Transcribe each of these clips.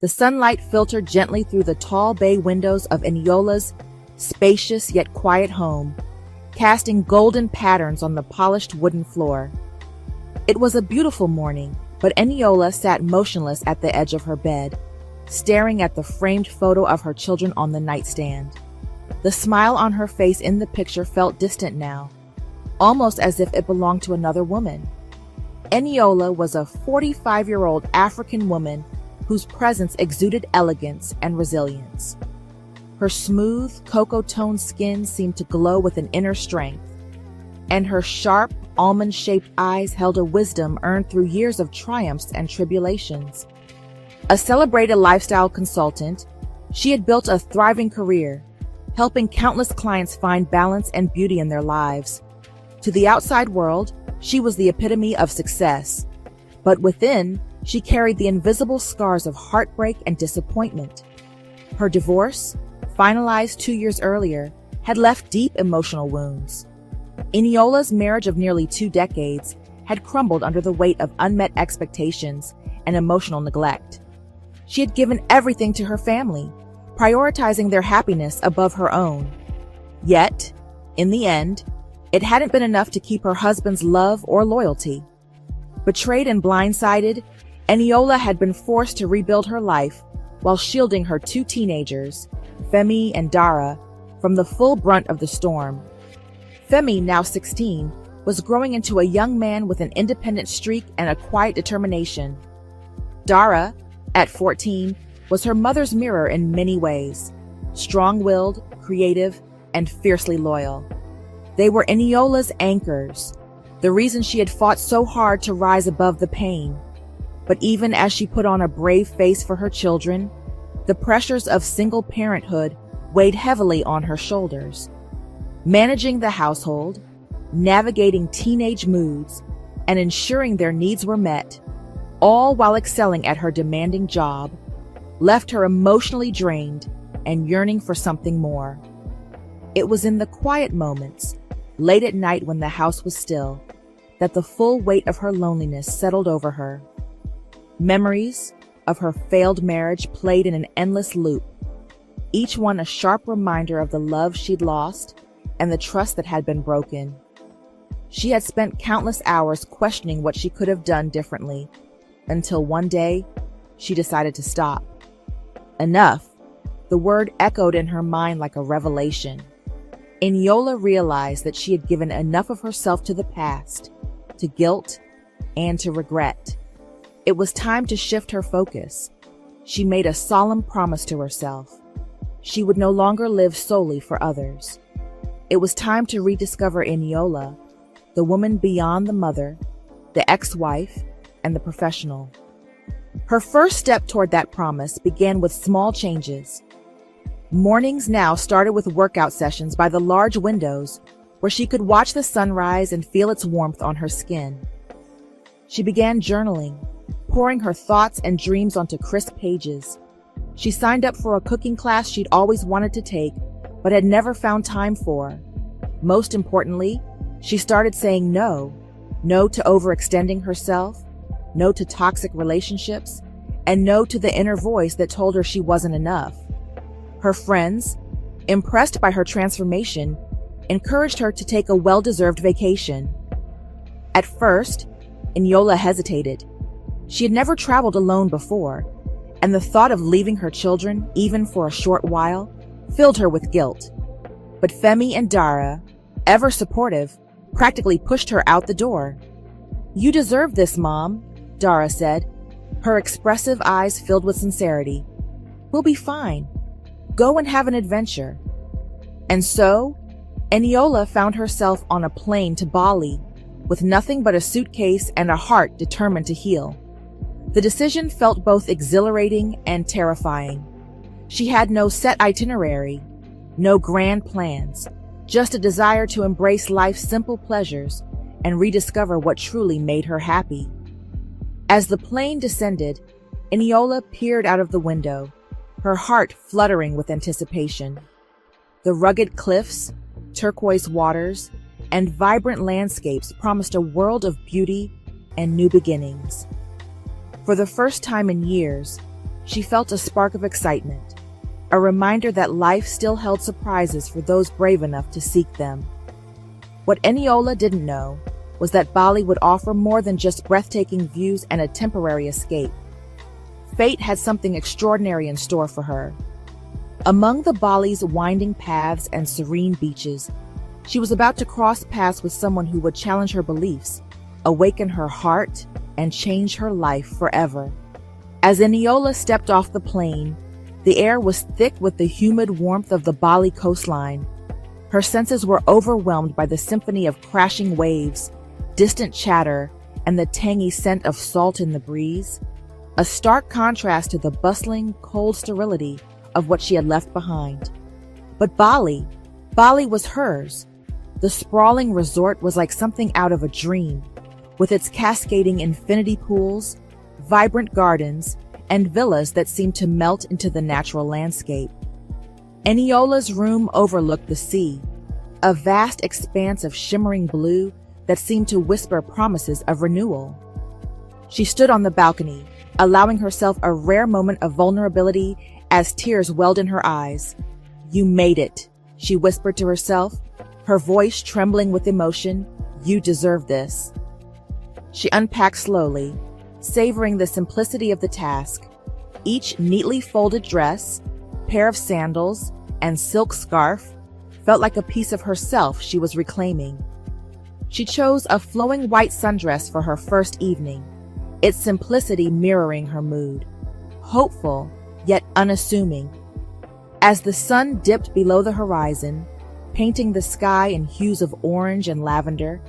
The sunlight filtered gently through the tall bay windows of Eniola's spacious yet quiet home, casting golden patterns on the polished wooden floor. It was a beautiful morning, but Eniola sat motionless at the edge of her bed, staring at the framed photo of her children on the nightstand. The smile on her face in the picture felt distant now, almost as if it belonged to another woman. Eniola was a 45-year-old African woman whose presence exuded elegance and resilience. Her smooth, cocoa-toned skin seemed to glow with an inner strength, and her sharp, almond-shaped eyes held a wisdom earned through years of triumphs and tribulations. A celebrated lifestyle consultant, she had built a thriving career, helping countless clients find balance and beauty in their lives. To the outside world, she was the epitome of success, but within, she carried the invisible scars of heartbreak and disappointment. Her divorce, finalized 2 years earlier, had left deep emotional wounds. Eniola's marriage of nearly 2 decades had crumbled under the weight of unmet expectations and emotional neglect. She had given everything to her family, prioritizing their happiness above her own. Yet, in the end, it hadn't been enough to keep her husband's love or loyalty. Betrayed and blindsided, Eniola had been forced to rebuild her life while shielding her 2 teenagers, Femi and Dara, from the full brunt of the storm. Femi, now 16, was growing into a young man with an independent streak and a quiet determination. Dara, at 14, was her mother's mirror in many ways, strong-willed, creative, and fiercely loyal. They were Eniola's anchors, the reason she had fought so hard to rise above the pain. But even as she put on a brave face for her children, the pressures of single parenthood weighed heavily on her shoulders. Managing the household, navigating teenage moods, and ensuring their needs were met, all while excelling at her demanding job, left her emotionally drained and yearning for something more. It was in the quiet moments, late at night when the house was still, that the full weight of her loneliness settled over her. Memories of her failed marriage played in an endless loop, each one a sharp reminder of the love she'd lost and the trust that had been broken. She had spent countless hours questioning what she could have done differently, until one day, she decided to stop. Enough. The word echoed in her mind like a revelation. Eniola realized that she had given enough of herself to the past, to guilt, and to regret. It was time to shift her focus. She made a solemn promise to herself. She would no longer live solely for others. It was time to rediscover Eniola, the woman beyond the mother, the ex-wife, and the professional. Her first step toward that promise began with small changes. Mornings now started with workout sessions by the large windows where she could watch the sunrise and feel its warmth on her skin. She began journaling, pouring her thoughts and dreams onto crisp pages. She signed up for a cooking class she'd always wanted to take, but had never found time for. Most importantly, she started saying no. No to overextending herself, no to toxic relationships, and no to the inner voice that told her she wasn't enough. Her friends, impressed by her transformation, encouraged her to take a well-deserved vacation. At first, Eniola hesitated. She had never traveled alone before, and the thought of leaving her children, even for a short while, filled her with guilt. But Femi and Dara, ever supportive, practically pushed her out the door. "You deserve this, Mom," Dara said, her expressive eyes filled with sincerity. "We'll be fine. Go and have an adventure." And so, Eniola found herself on a plane to Bali, with nothing but a suitcase and a heart determined to heal. The decision felt both exhilarating and terrifying. She had no set itinerary, no grand plans, just a desire to embrace life's simple pleasures and rediscover what truly made her happy. As the plane descended, Eniola peered out of the window, her heart fluttering with anticipation. The rugged cliffs, turquoise waters, and vibrant landscapes promised a world of beauty and new beginnings. For the first time in years, She felt a spark of excitement, a reminder that life still held surprises for those brave enough to seek them. What Eniola didn't know was that Bali would offer more than just breathtaking views and a temporary escape. Fate had something extraordinary in store for her. Among the Bali's winding paths and serene beaches, she was about to cross paths with someone who would challenge her beliefs, awaken her heart, and change her life forever. As Eniola stepped off the plane, the air was thick with the humid warmth of the Bali coastline. Her senses were overwhelmed by the symphony of crashing waves, distant chatter, and the tangy scent of salt in the breeze, a stark contrast to the bustling, cold sterility of what she had left behind. But Bali was hers. The sprawling resort was like something out of a dream, with its cascading infinity pools, vibrant gardens, and villas that seemed to melt into the natural landscape. Eniola's room overlooked the sea, a vast expanse of shimmering blue that seemed to whisper promises of renewal. She stood on the balcony, allowing herself a rare moment of vulnerability as tears welled in her eyes. "You made it," she whispered to herself, her voice trembling with emotion. "You deserve this." She unpacked slowly, savoring the simplicity of the task. Each neatly folded dress, pair of sandals, and silk scarf felt like a piece of herself she was reclaiming. She chose a flowing white sundress for her first evening, its simplicity mirroring her mood, hopeful yet unassuming. As the sun dipped below the horizon, painting the sky in hues of orange and lavender,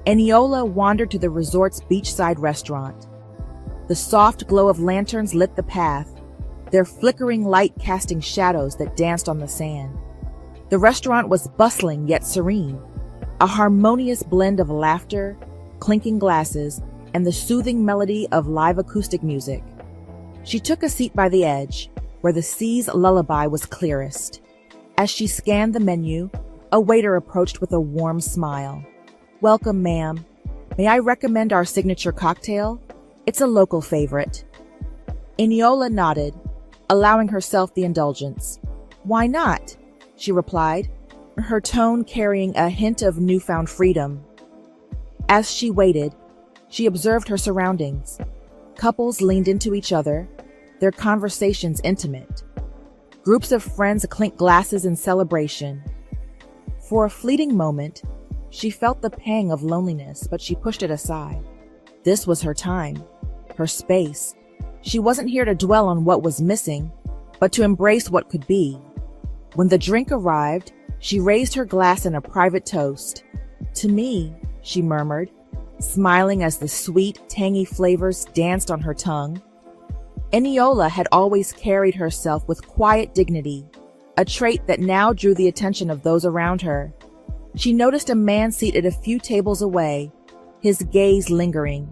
Eniola wandered to the resort's beachside restaurant. The soft glow of lanterns lit the path, their flickering light casting shadows that danced on the sand. The restaurant was bustling yet serene, a harmonious blend of laughter, clinking glasses, and the soothing melody of live acoustic music. She took a seat by the edge, where the sea's lullaby was clearest. As she scanned the menu, a waiter approached with a warm smile. "Welcome, ma'am. May I recommend our signature cocktail? It's a local favorite." Eniola nodded, allowing herself the indulgence. "Why not?" she replied, her tone carrying a hint of newfound freedom. As she waited, she observed her surroundings. Couples leaned into each other, their conversations intimate. Groups of friends clinked glasses in celebration. For a fleeting moment, she felt the pang of loneliness, but she pushed it aside. This was her time, her space. She wasn't here to dwell on what was missing, but to embrace what could be. When the drink arrived, she raised her glass in a private toast. "To me," she murmured, smiling as the sweet, tangy flavors danced on her tongue. Eniola had always carried herself with quiet dignity, a trait that now drew the attention of those around her. She noticed a man seated a few tables away, his gaze lingering.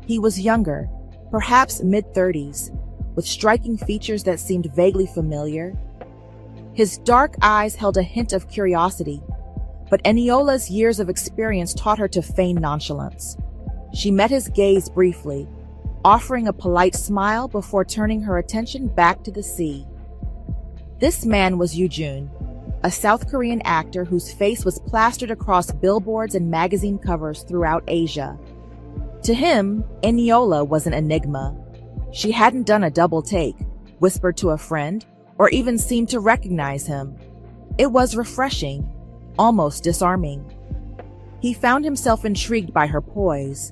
He was younger, perhaps mid-30s, with striking features that seemed vaguely familiar. His dark eyes held a hint of curiosity, but Eniola's years of experience taught her to feign nonchalance. She met his gaze briefly, offering a polite smile before turning her attention back to the sea. This man was Yoo-jun, a South Korean actor whose face was plastered across billboards and magazine covers throughout Asia. To him, Eniola was an enigma. She hadn't done a double take, whispered to a friend, or even seemed to recognize him. It was refreshing, almost disarming. He found himself intrigued by her poise,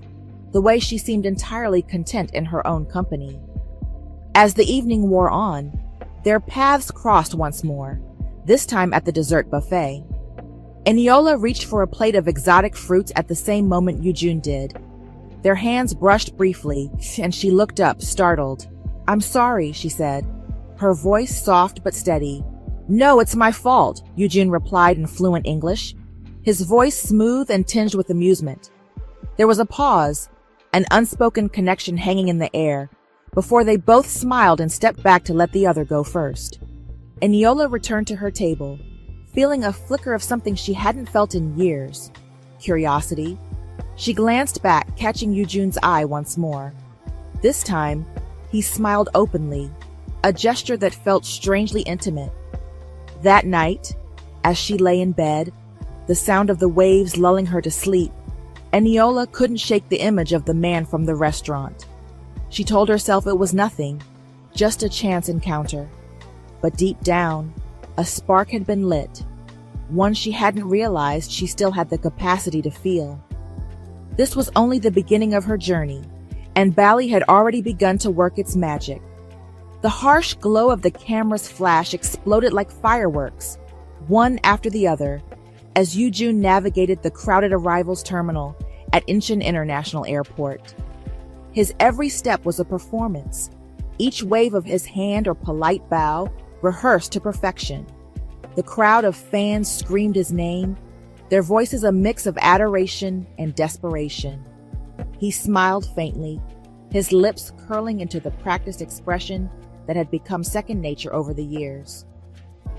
the way she seemed entirely content in her own company. As the evening wore on, their paths crossed once more, this time at the dessert buffet. Eniola reached for a plate of exotic fruits at the same moment Yoo-jun did. Their hands brushed briefly, and she looked up, startled. "I'm sorry," she said, her voice soft but steady. "No, it's my fault," Yoo-jun replied in fluent English, his voice smooth and tinged with amusement. There was a pause, an unspoken connection hanging in the air, before they both smiled and stepped back to let the other go first. Eniola returned to her table, feeling a flicker of something she hadn't felt in years. Curiosity. She glanced back, catching Yoo-jun's eye once more. This time, he smiled openly, a gesture that felt strangely intimate. That night, as she lay in bed, the sound of the waves lulling her to sleep, Eniola couldn't shake the image of the man from the restaurant. She told herself it was nothing, just a chance encounter. But deep down, a spark had been lit, one she hadn't realized she still had the capacity to feel. This was only the beginning of her journey, and Bali had already begun to work its magic. The harsh glow of the camera's flash exploded like fireworks, one after the other, as Yujun navigated the crowded arrivals terminal at Incheon International Airport. His every step was a performance, each wave of his hand or polite bow rehearsed to perfection. The crowd of fans screamed his name, their voices a mix of adoration and desperation. He smiled faintly, his lips curling into the practiced expression that had become second nature over the years.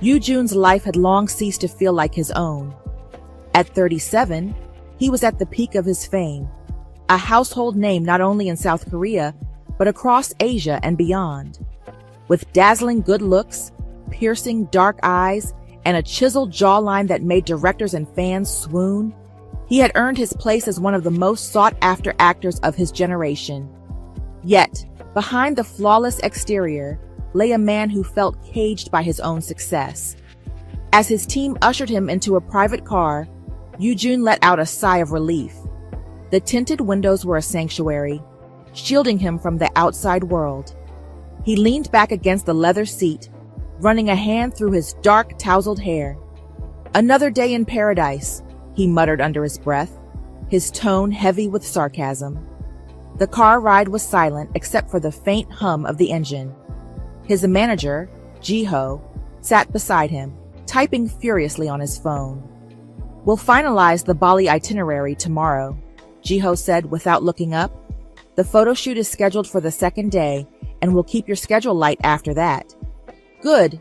Yujun's life had long ceased to feel like his own. At 37, he was at the peak of his fame, a household name not only in South Korea, but across Asia and beyond. With dazzling good looks, piercing dark eyes, and a chiseled jawline that made directors and fans swoon, he had earned his place as one of the most sought-after actors of his generation. Yet, behind the flawless exterior lay a man who felt caged by his own success. As his team ushered him into a private car, Yujun let out a sigh of relief. The tinted windows were a sanctuary, shielding him from the outside world. He leaned back against the leather seat, running a hand through his dark, tousled hair. "Another day in paradise," he muttered under his breath, his tone heavy with sarcasm. The car ride was silent except for the faint hum of the engine. His manager, Jiho, sat beside him, typing furiously on his phone. "We'll finalize the Bali itinerary tomorrow," Jiho said without looking up. "The photo shoot is scheduled for the second day, and we'll keep your schedule light after that." "Good,"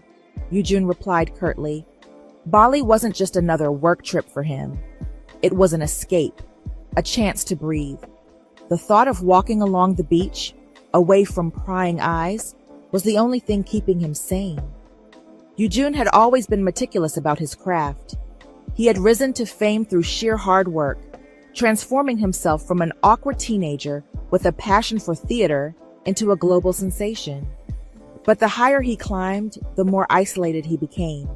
Yujun replied curtly. Bali wasn't just another work trip for him. It was an escape, a chance to breathe. The thought of walking along the beach, away from prying eyes, was the only thing keeping him sane. Yujun had always been meticulous about his craft. He had risen to fame through sheer hard work, transforming himself from an awkward teenager with a passion for theater into a global sensation. But the higher he climbed, the more isolated he became.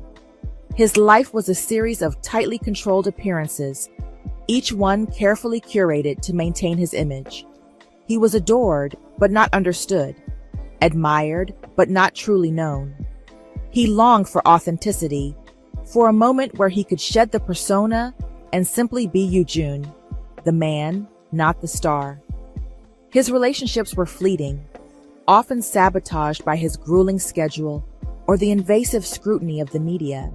His life was a series of tightly controlled appearances, each one carefully curated to maintain his image. He was adored, but not understood, admired, but not truly known. He longed for authenticity, for a moment where he could shed the persona and simply be Yujun, the man, not the star. His relationships were fleeting, often sabotaged by his grueling schedule or the invasive scrutiny of the media.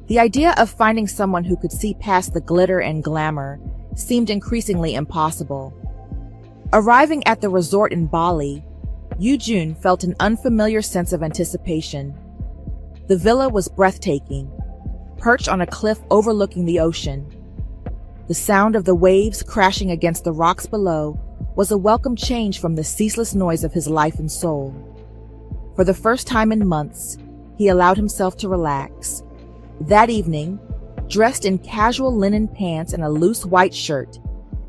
The idea of finding someone who could see past the glitter and glamour seemed increasingly impossible. Arriving at the resort in Bali, Yujun felt an unfamiliar sense of anticipation. The villa was breathtaking, perched on a cliff overlooking the ocean. The sound of the waves crashing against the rocks below was a welcome change from the ceaseless noise of his life and soul. For the first time in months, he allowed himself to relax. That evening, dressed in casual linen pants and a loose white shirt,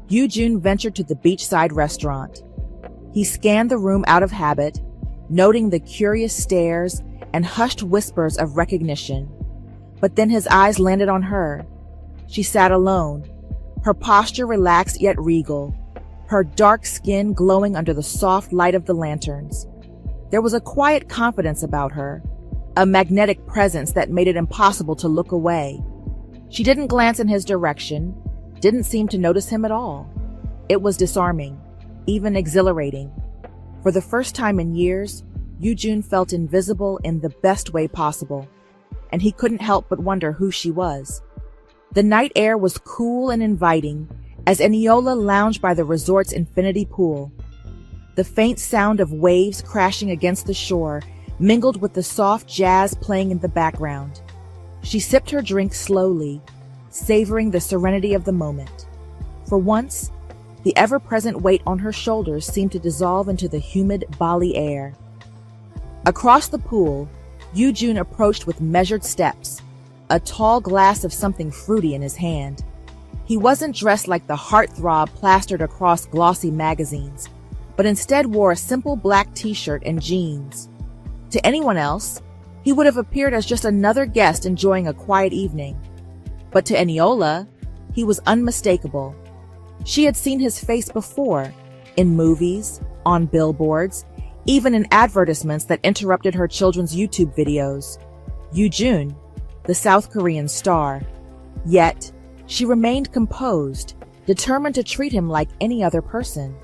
Yujun ventured to the beachside restaurant. He scanned the room out of habit, noting the curious stares and hushed whispers of recognition. But then his eyes landed on her. She sat alone, her posture relaxed yet regal, her dark skin glowing under the soft light of the lanterns. There was a quiet confidence about her, a magnetic presence that made it impossible to look away. She didn't glance in his direction, didn't seem to notice him at all. It was disarming, even exhilarating. For the first time in years, Yujun felt invisible in the best way possible, and he couldn't help but wonder who she was. The night air was cool and inviting as Eniola lounged by the resort's infinity pool. The faint sound of waves crashing against the shore mingled with the soft jazz playing in the background. She sipped her drink slowly, savoring the serenity of the moment. For once, the ever-present weight on her shoulders seemed to dissolve into the humid Bali air. Across the pool, Yoo-jun approached with measured steps, a tall glass of something fruity in his hand. He wasn't dressed like the heartthrob plastered across glossy magazines, but instead wore a simple black t-shirt and jeans. To anyone else, he would have appeared as just another guest enjoying a quiet evening. But to Eniola, he was unmistakable. She had seen his face before, in movies, on billboards, even in advertisements that interrupted her children's YouTube videos. Yoo-jun, the South Korean star. Yet, she remained composed, determined to treat him like any other person.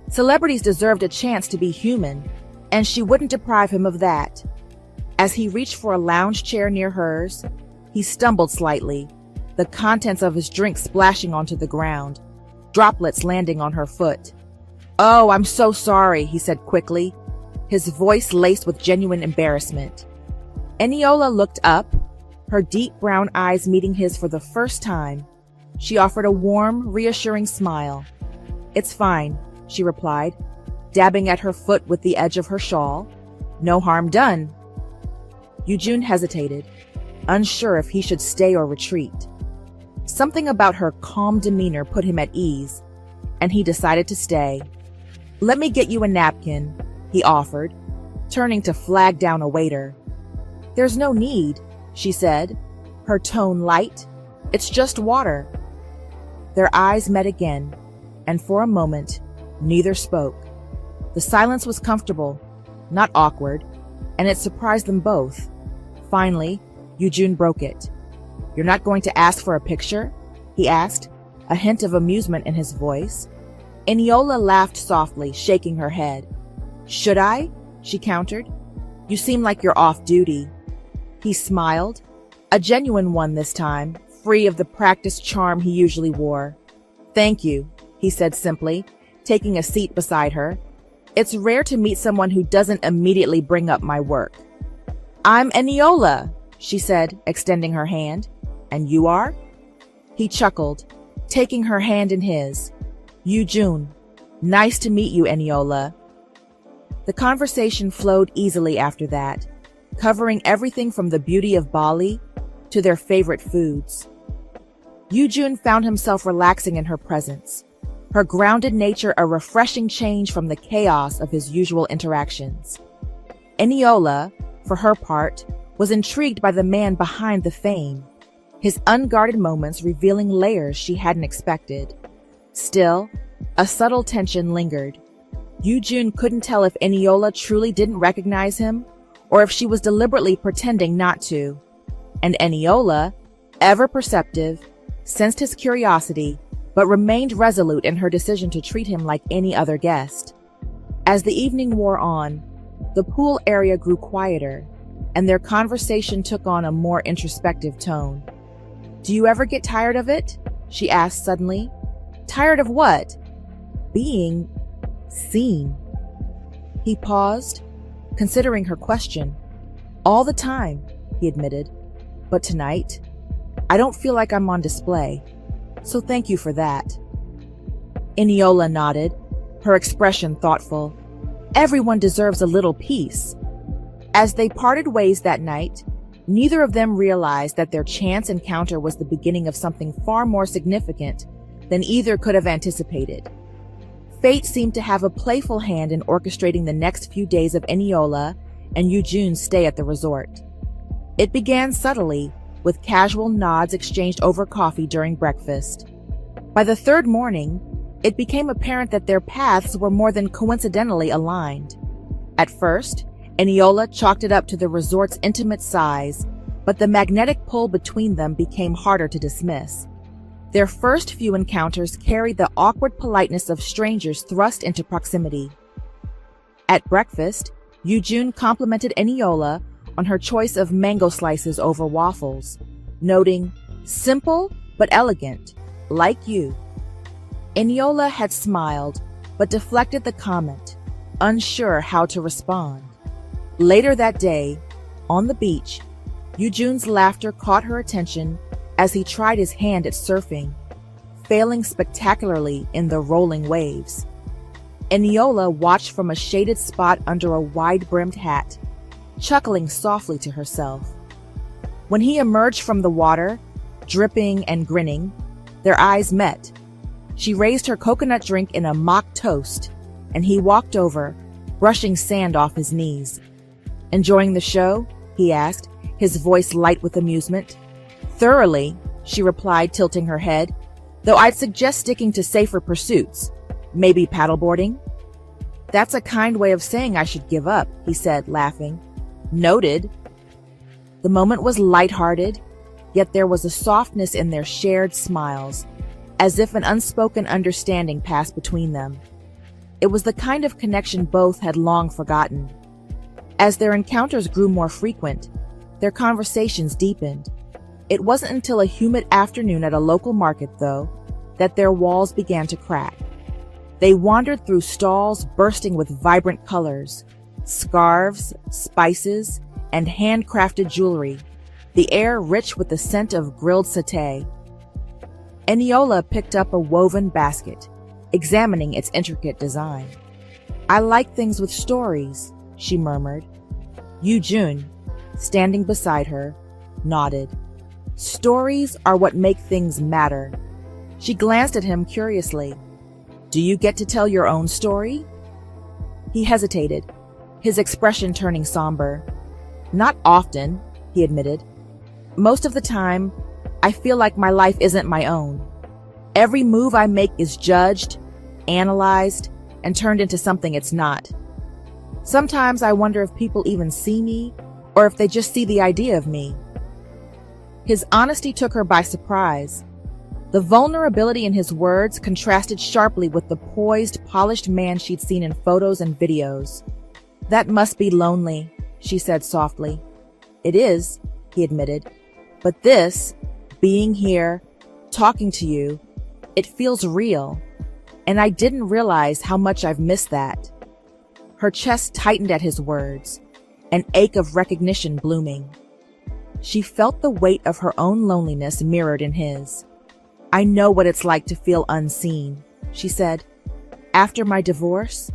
Celebrities deserved a chance to be human, and she wouldn't deprive him of that. As he reached for a lounge chair near hers, he stumbled slightly, the contents of his drink splashing onto the ground, droplets landing on her foot. "Oh, I'm so sorry," he said quickly, his voice laced with genuine embarrassment. Eniola looked up, her deep brown eyes meeting his for the first time. She offered a warm, reassuring smile. "It's fine," she replied, dabbing at her foot with the edge of her shawl. "No harm done." Yoo-jun hesitated, unsure if he should stay or retreat. Something about her calm demeanor put him at ease, and he decided to stay. "Let me get you a napkin," he offered, turning to flag down a waiter. "There's no need," she said, her tone light. "It's just water." Their eyes met again, and for a moment, neither spoke. The silence was comfortable, not awkward, and it surprised them both. Finally, Yoo-jun broke it. "You're not going to ask for a picture?" he asked, a hint of amusement in his voice. Eniola laughed softly, shaking her head. "Should I?" she countered. "You seem like you're off duty." He smiled, a genuine one this time, free of the practiced charm he usually wore. "Thank you," he said simply, taking a seat beside her. "It's rare to meet someone who doesn't immediately bring up my work." "I'm Eniola," she said, extending her hand. "And you are?" He chuckled, taking her hand in his. "Yoo-jun. Nice to meet you, Eniola." The conversation flowed easily after that, covering everything from the beauty of Bali to their favorite foods. Yoo-jun found himself relaxing in her presence, her grounded nature a refreshing change from the chaos of his usual interactions. Eniola, for her part, was intrigued by the man behind the fame, his unguarded moments revealing layers she hadn't expected. Still, a subtle tension lingered. Yoo-jun couldn't tell if Eniola truly didn't recognize him, or if she was deliberately pretending not to. And Eniola, ever perceptive, sensed his curiosity, but remained resolute in her decision to treat him like any other guest. As the evening wore on, the pool area grew quieter, and their conversation took on a more introspective tone. "Do you ever get tired of it?" she asked suddenly. "Tired of what?" "Being seen." He paused, considering her question. "All the time," he admitted. "But tonight, I don't feel like I'm on display. So thank you for that." Eniola nodded, her expression thoughtful. Everyone deserves a little peace. As they parted ways that night, neither of them realized that their chance encounter was the beginning of something far more significant than either could have anticipated. Fate seemed to have a playful hand in orchestrating the next few days of Eniola and Yoo-jun's stay at the resort. It began subtly, with casual nods exchanged over coffee during breakfast. By the third morning, it became apparent that their paths were more than coincidentally aligned. At first, Eniola chalked it up to the resort's intimate size, but the magnetic pull between them became harder to dismiss. Their first few encounters carried the awkward politeness of strangers thrust into proximity. At breakfast, Yoo-jun complimented Eniola on her choice of mango slices over waffles, noting, "Simple but elegant, like you." Eniola had smiled, but deflected the comment, unsure how to respond. Later that day, on the beach, Yoo-jun's laughter caught her attention as he tried his hand at surfing, failing spectacularly in the rolling waves. Eniola watched from a shaded spot under a wide-brimmed hat, chuckling softly to herself. When he emerged from the water, dripping and grinning, their eyes met. She raised her coconut drink in a mock toast, and he walked over, brushing sand off his knees. "Enjoying the show?" he asked, his voice light with amusement. "Thoroughly," she replied, tilting her head, "though I'd suggest sticking to safer pursuits. Maybe paddleboarding?" "That's a kind way of saying I should give up," he said, laughing. "Noted." The moment was lighthearted, yet there was a softness in their shared smiles, as if an unspoken understanding passed between them. It was the kind of connection both had long forgotten. As their encounters grew more frequent, their conversations deepened. It wasn't until a humid afternoon at a local market, though, that their walls began to crack. They wandered through stalls bursting with vibrant colors, scarves, spices, and handcrafted jewelry, the air rich with the scent of grilled satay. Eniola picked up a woven basket, examining its intricate design. "I like things with stories," she murmured. Yu-jun, standing beside her, nodded. "Stories are what make things matter." She glanced at him curiously. "Do you get to tell your own story?" He hesitated, his expression turning somber. "Not often," he admitted. "Most of the time, I feel like my life isn't my own. Every move I make is judged, analyzed, and turned into something it's not. Sometimes I wonder if people even see me, or if they just see the idea of me." His honesty took her by surprise. The vulnerability in his words contrasted sharply with the poised, polished man she'd seen in photos and videos. "That must be lonely," she said softly. "It is," he admitted. "But this, being here, talking to you, it feels real. And I didn't realize how much I've missed that." Her chest tightened at his words, an ache of recognition blooming. She felt the weight of her own loneliness mirrored in his. "I know what it's like to feel unseen," she said. "After my divorce,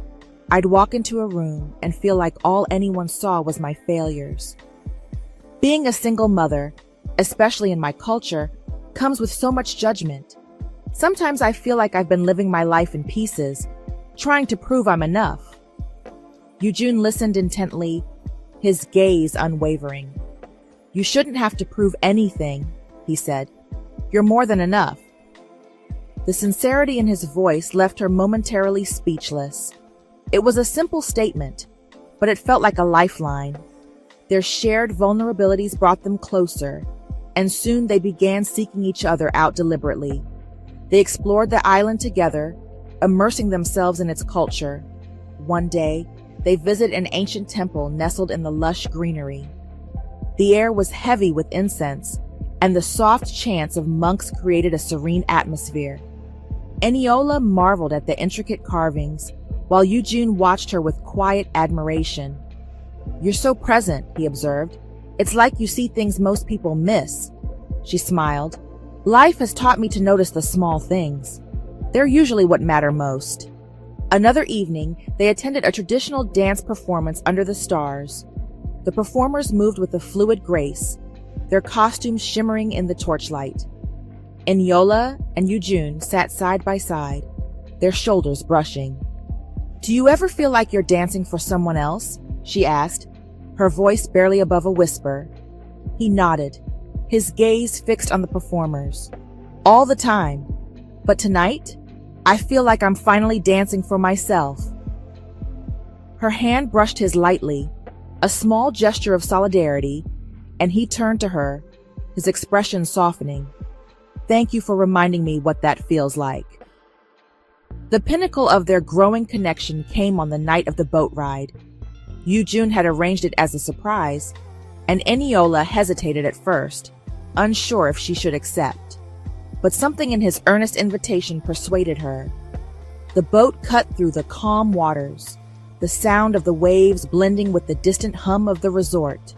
I'd walk into a room and feel like all anyone saw was my failures. Being a single mother, especially in my culture, comes with so much judgment. Sometimes I feel like I've been living my life in pieces, trying to prove I'm enough." Yu-jun listened intently, his gaze unwavering. "You shouldn't have to prove anything," he said. "You're more than enough." The sincerity in his voice left her momentarily speechless. It was a simple statement, but it felt like a lifeline. Their shared vulnerabilities brought them closer, and soon they began seeking each other out deliberately. They explored the island together, immersing themselves in its culture. One day, they visited an ancient temple nestled in the lush greenery. The air was heavy with incense, and the soft chants of monks created a serene atmosphere. Eniola marveled at the intricate carvings, while Yu-jun watched her with quiet admiration. "You're so present," he observed. "It's like you see things most people miss." She smiled. "Life has taught me to notice the small things. They're usually what matter most." Another evening, they attended a traditional dance performance under the stars. The performers moved with a fluid grace, their costumes shimmering in the torchlight. Eniola and Yu-jun sat side by side, their shoulders brushing. "Do you ever feel like you're dancing for someone else?" she asked, her voice barely above a whisper. He nodded, his gaze fixed on the performers. "All the time. But tonight, I feel like I'm finally dancing for myself." Her hand brushed his lightly, a small gesture of solidarity, and he turned to her, his expression softening. "Thank you for reminding me what that feels like." The pinnacle of their growing connection came on the night of the boat ride. Yu-jun had arranged it as a surprise, and Eniola hesitated at first, unsure if she should accept. But something in his earnest invitation persuaded her. The boat cut through the calm waters, the sound of the waves blending with the distant hum of the resort.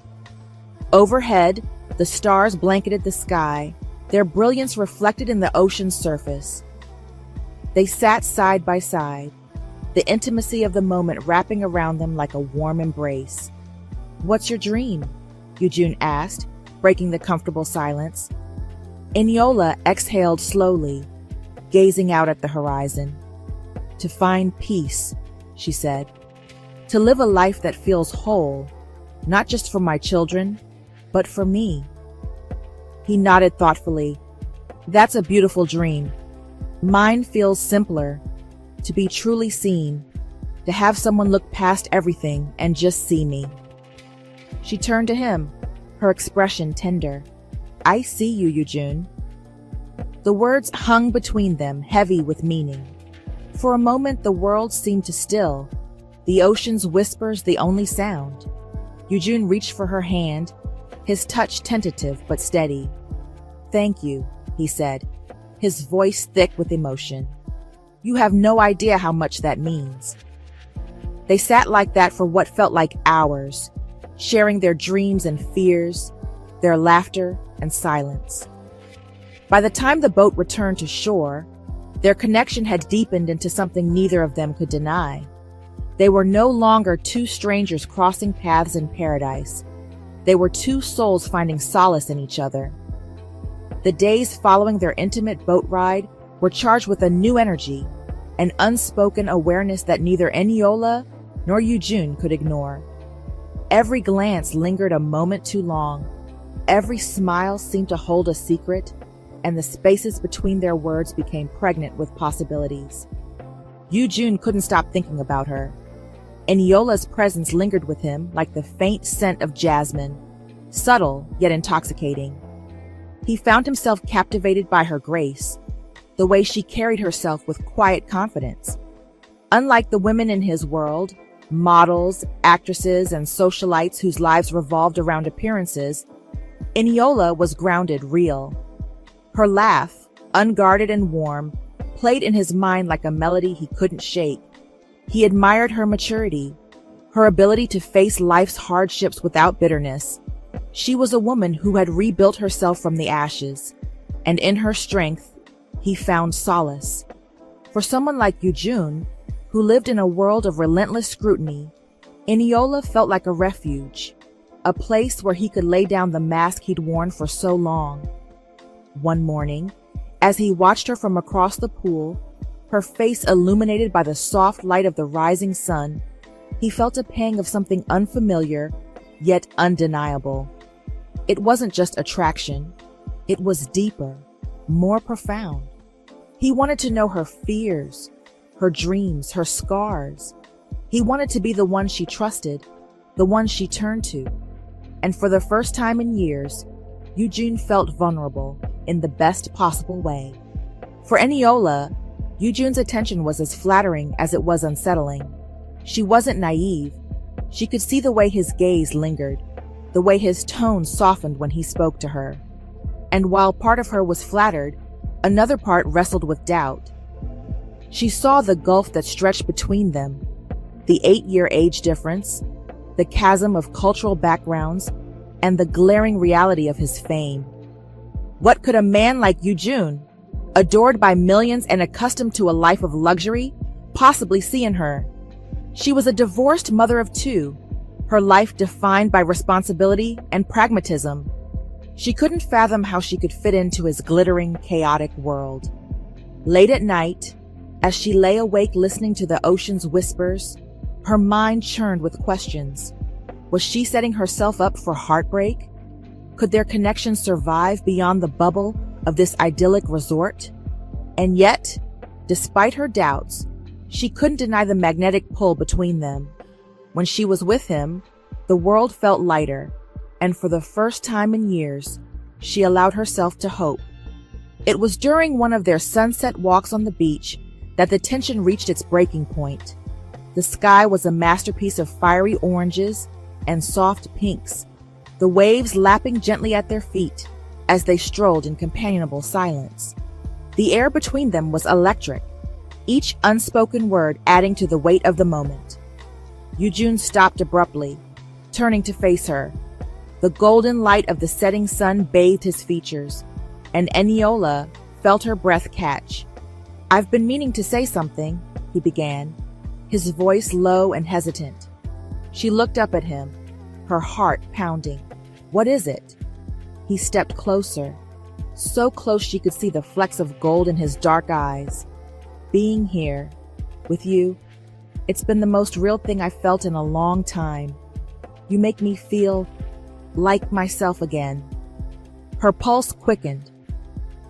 Overhead, the stars blanketed the sky, their brilliance reflected in the ocean's surface. They sat side by side, the intimacy of the moment wrapping around them like a warm embrace. "What's your dream?" Eugene asked, breaking the comfortable silence. Eniola exhaled slowly, gazing out at the horizon. "To find peace," she said. "To live a life that feels whole, not just for my children, but for me." He nodded thoughtfully. "That's a beautiful dream. Mine feels simpler. To be truly seen, to have someone look past everything and just see me." She turned to him, her expression tender. "I see you, Eugene." The words hung between them, heavy with meaning. For a moment the world seemed to still, the ocean's whispers the only sound. Eugene reached for her hand, his touch tentative but steady. "Thank you," he said, his voice thick with emotion. "You have no idea how much that means." They sat like that for what felt like hours, sharing their dreams and fears, their laughter and silence. By the time the boat returned to shore, their connection had deepened into something neither of them could deny. They were no longer two strangers crossing paths in paradise. They were two souls finding solace in each other. The days following their intimate boat ride were charged with a new energy, an unspoken awareness that neither Eniola nor Eugene could ignore. Every glance lingered a moment too long. Every smile seemed to hold a secret, and the spaces between their words became pregnant with possibilities. Eugene couldn't stop thinking about her. Eniola's presence lingered with him like the faint scent of jasmine, subtle yet intoxicating. He found himself captivated by her grace, the way she carried herself with quiet confidence. Unlike the women in his world, models, actresses, and socialites whose lives revolved around appearances, Eniola was grounded, real. Her laugh, unguarded and warm, played in his mind like a melody he couldn't shake. He admired her maturity, her ability to face life's hardships without bitterness. She was a woman who had rebuilt herself from the ashes, and in her strength, he found solace. For someone like Eugene, who lived in a world of relentless scrutiny, Eniola felt like a refuge, a place where he could lay down the mask he'd worn for so long. One morning, as he watched her from across the pool, her face illuminated by the soft light of the rising sun, he felt a pang of something unfamiliar, yet undeniable. It wasn't just attraction. It was deeper, more profound. He wanted to know her fears, her dreams, her scars. He wanted to be the one she trusted, the one she turned to. And for the first time in years, Eugene felt vulnerable in the best possible way. For Eniola, Eugene's attention was as flattering as it was unsettling. She wasn't naive. She could see the way his gaze lingered, the way his tone softened when he spoke to her. And while part of her was flattered, another part wrestled with doubt. She saw the gulf that stretched between them, the 8-year age difference, the chasm of cultural backgrounds, and the glaring reality of his fame. What could a man like Eugene, adored by millions and accustomed to a life of luxury, possibly see in her? She was a divorced mother of 2, her life defined by responsibility and pragmatism. She couldn't fathom how she could fit into his glittering, chaotic world. Late at night, as she lay awake listening to the ocean's whispers, her mind churned with questions. Was she setting herself up for heartbreak? Could their connection survive beyond the bubble of this idyllic resort? And yet, despite her doubts, she couldn't deny the magnetic pull between them. When she was with him, the world felt lighter, and for the first time in years, she allowed herself to hope. It was during one of their sunset walks on the beach that the tension reached its breaking point. The sky was a masterpiece of fiery oranges and soft pinks, the waves lapping gently at their feet as they strolled in companionable silence. The air between them was electric, each unspoken word adding to the weight of the moment. Eugene stopped abruptly, turning to face her. The golden light of the setting sun bathed his features, and Eniola felt her breath catch. "I've been meaning to say something," he began. his voice low and hesitant. She looked up at him, her heart pounding. "What is it?" He stepped closer, so close she could see the flecks of gold in his dark eyes. "Being here, with you, it's been the most real thing I've felt in a long time. You make me feel like myself again." Her pulse quickened,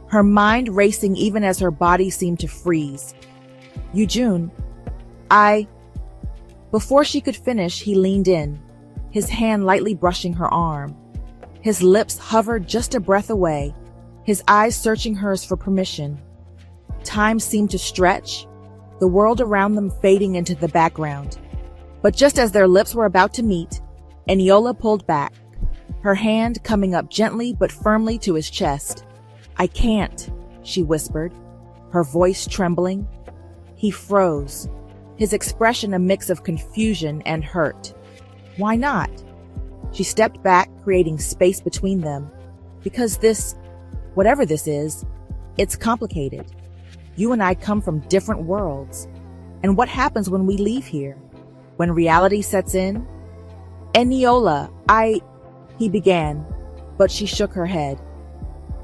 her mind racing even as her body seemed to freeze. "Yujun, Before she could finish, he leaned in, his hand lightly brushing her arm. His lips hovered just a breath away, his eyes searching hers for permission. Time seemed to stretch, the world around them fading into the background. But just as their lips were about to meet, Eniola pulled back, her hand coming up gently but firmly to his chest. "I can't," she whispered, her voice trembling. He froze, his expression a mix of confusion and hurt. "Why not?" She stepped back, creating space between them. "Because this, whatever this is, it's complicated. You and I come from different worlds. And what happens when we leave here? When reality sets in?" "Eniola, he began, but she shook her head.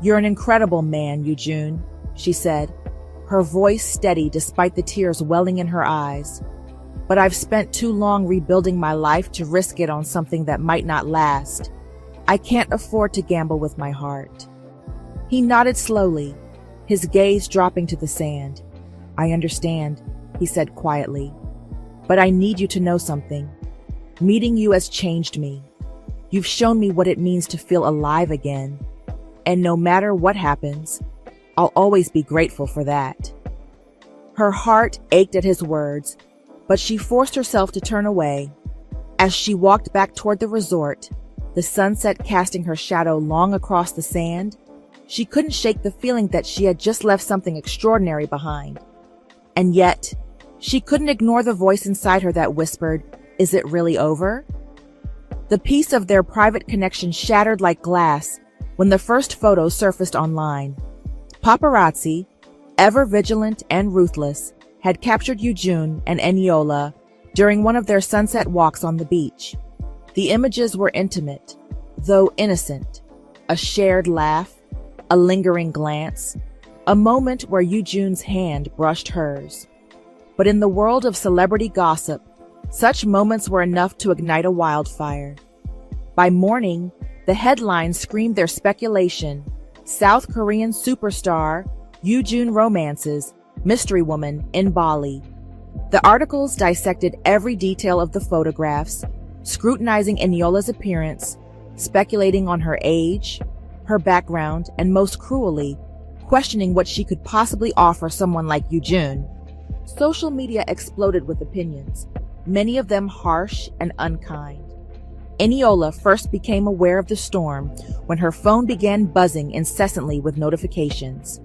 "You're an incredible man, Yujun," she said, her voice steady despite the tears welling in her eyes. "But I've spent too long rebuilding my life to risk it on something that might not last. I can't afford to gamble with my heart." He nodded slowly, his gaze dropping to the sand. "I understand," he said quietly. "But I need you to know something. Meeting you has changed me. You've shown me what it means to feel alive again. And no matter what happens, I'll always be grateful for that." Her heart ached at his words, but she forced herself to turn away. As she walked back toward the resort, the sunset casting her shadow long across the sand, she couldn't shake the feeling that she had just left something extraordinary behind. And yet, she couldn't ignore the voice inside her that whispered, "Is it really over?" The piece of their private connection shattered like glass when the first photo surfaced online. Paparazzi, ever vigilant and ruthless, had captured Yujun and Eniola during one of their sunset walks on the beach. The images were intimate, though innocent. A shared laugh, a lingering glance, a moment where Yujun's hand brushed hers. But in the world of celebrity gossip, such moments were enough to ignite a wildfire. By morning, the headlines screamed their speculation: South Korean superstar, Yujun romances, mystery woman in Bali. The articles dissected every detail of the photographs, scrutinizing Eniola's appearance, speculating on her age, her background, and most cruelly, questioning what she could possibly offer someone like Yujun. Social media exploded with opinions, many of them harsh and unkind. Eniola first became aware of the storm when her phone began buzzing incessantly with notifications.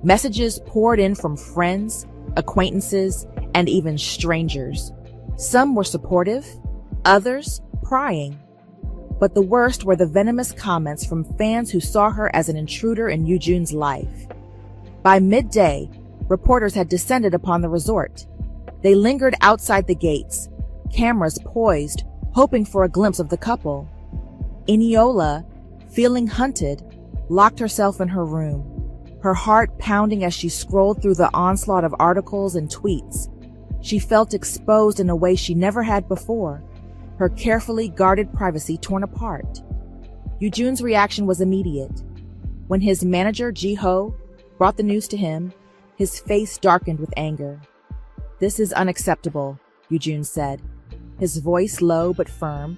Messages poured in from friends, acquaintances, and even strangers. Some were supportive, others prying. But the worst were the venomous comments from fans who saw her as an intruder in Yujun's life. By midday, reporters had descended upon the resort. They lingered outside the gates, cameras poised, hoping for a glimpse of the couple. Eniola, feeling hunted, locked herself in her room, her heart pounding as she scrolled through the onslaught of articles and tweets. She felt exposed in a way she never had before, her carefully guarded privacy torn apart. Yujun's reaction was immediate. When his manager, Ji-ho, brought the news to him, his face darkened with anger. "This is unacceptable," Yujun said, his voice low but firm.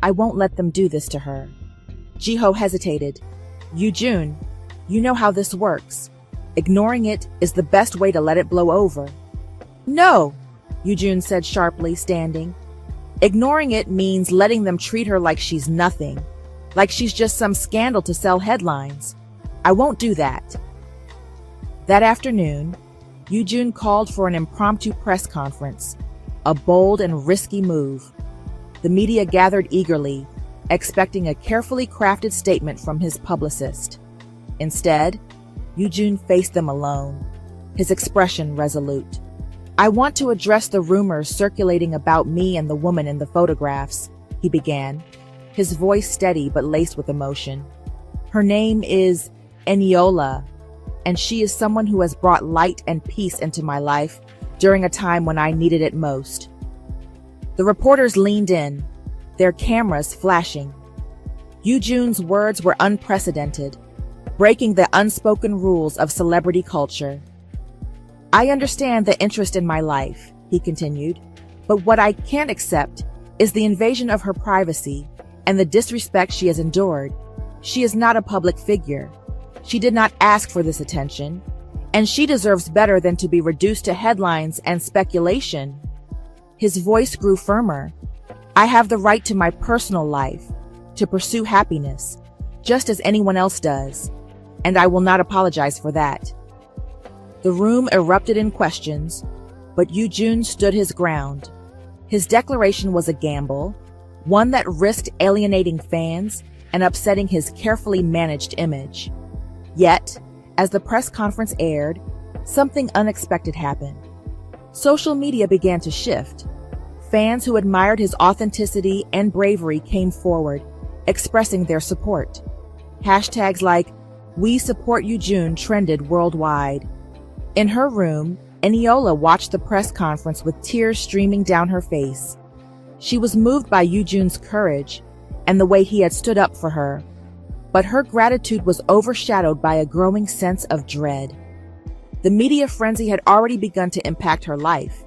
"I won't let them do this to her." Ji-ho hesitated. "Yujun, you know how this works. Ignoring it is the best way to let it blow over." "No," Yujun said sharply, standing. "Ignoring it means letting them treat her like she's nothing, like she's just some scandal to sell headlines. I won't do that." That afternoon, Yujun called for an impromptu press conference, a bold and risky move. The media gathered eagerly, expecting a carefully crafted statement from his publicist. Instead, Yujun faced them alone, his expression resolute. "I want to address the rumors circulating about me and the woman in the photographs," he began, his voice steady but laced with emotion. "Her name is Eniola, and she is someone who has brought light and peace into my life during a time when I needed it most." The reporters leaned in, their cameras flashing. Yujune's words were unprecedented, breaking the unspoken rules of celebrity culture. "I understand the interest in my life," he continued, "but what I can't accept is the invasion of her privacy and the disrespect she has endured. She is not a public figure. She did not ask for this attention, and she deserves better than to be reduced to headlines and speculation." His voice grew firmer. "I have the right to my personal life, to pursue happiness, just as anyone else does, and I will not apologize for that." The room erupted in questions, but Yujun stood his ground. His declaration was a gamble, one that risked alienating fans and upsetting his carefully managed image. Yet, as the press conference aired, something unexpected happened. Social media began to shift. Fans who admired his authenticity and bravery came forward, expressing their support. Hashtags like "We support Yujun" trended worldwide. In her room, Eniola watched the press conference with tears streaming down her face. She was moved by Yujun's courage and the way he had stood up for her, but her gratitude was overshadowed by a growing sense of dread. The media frenzy had already begun to impact her life.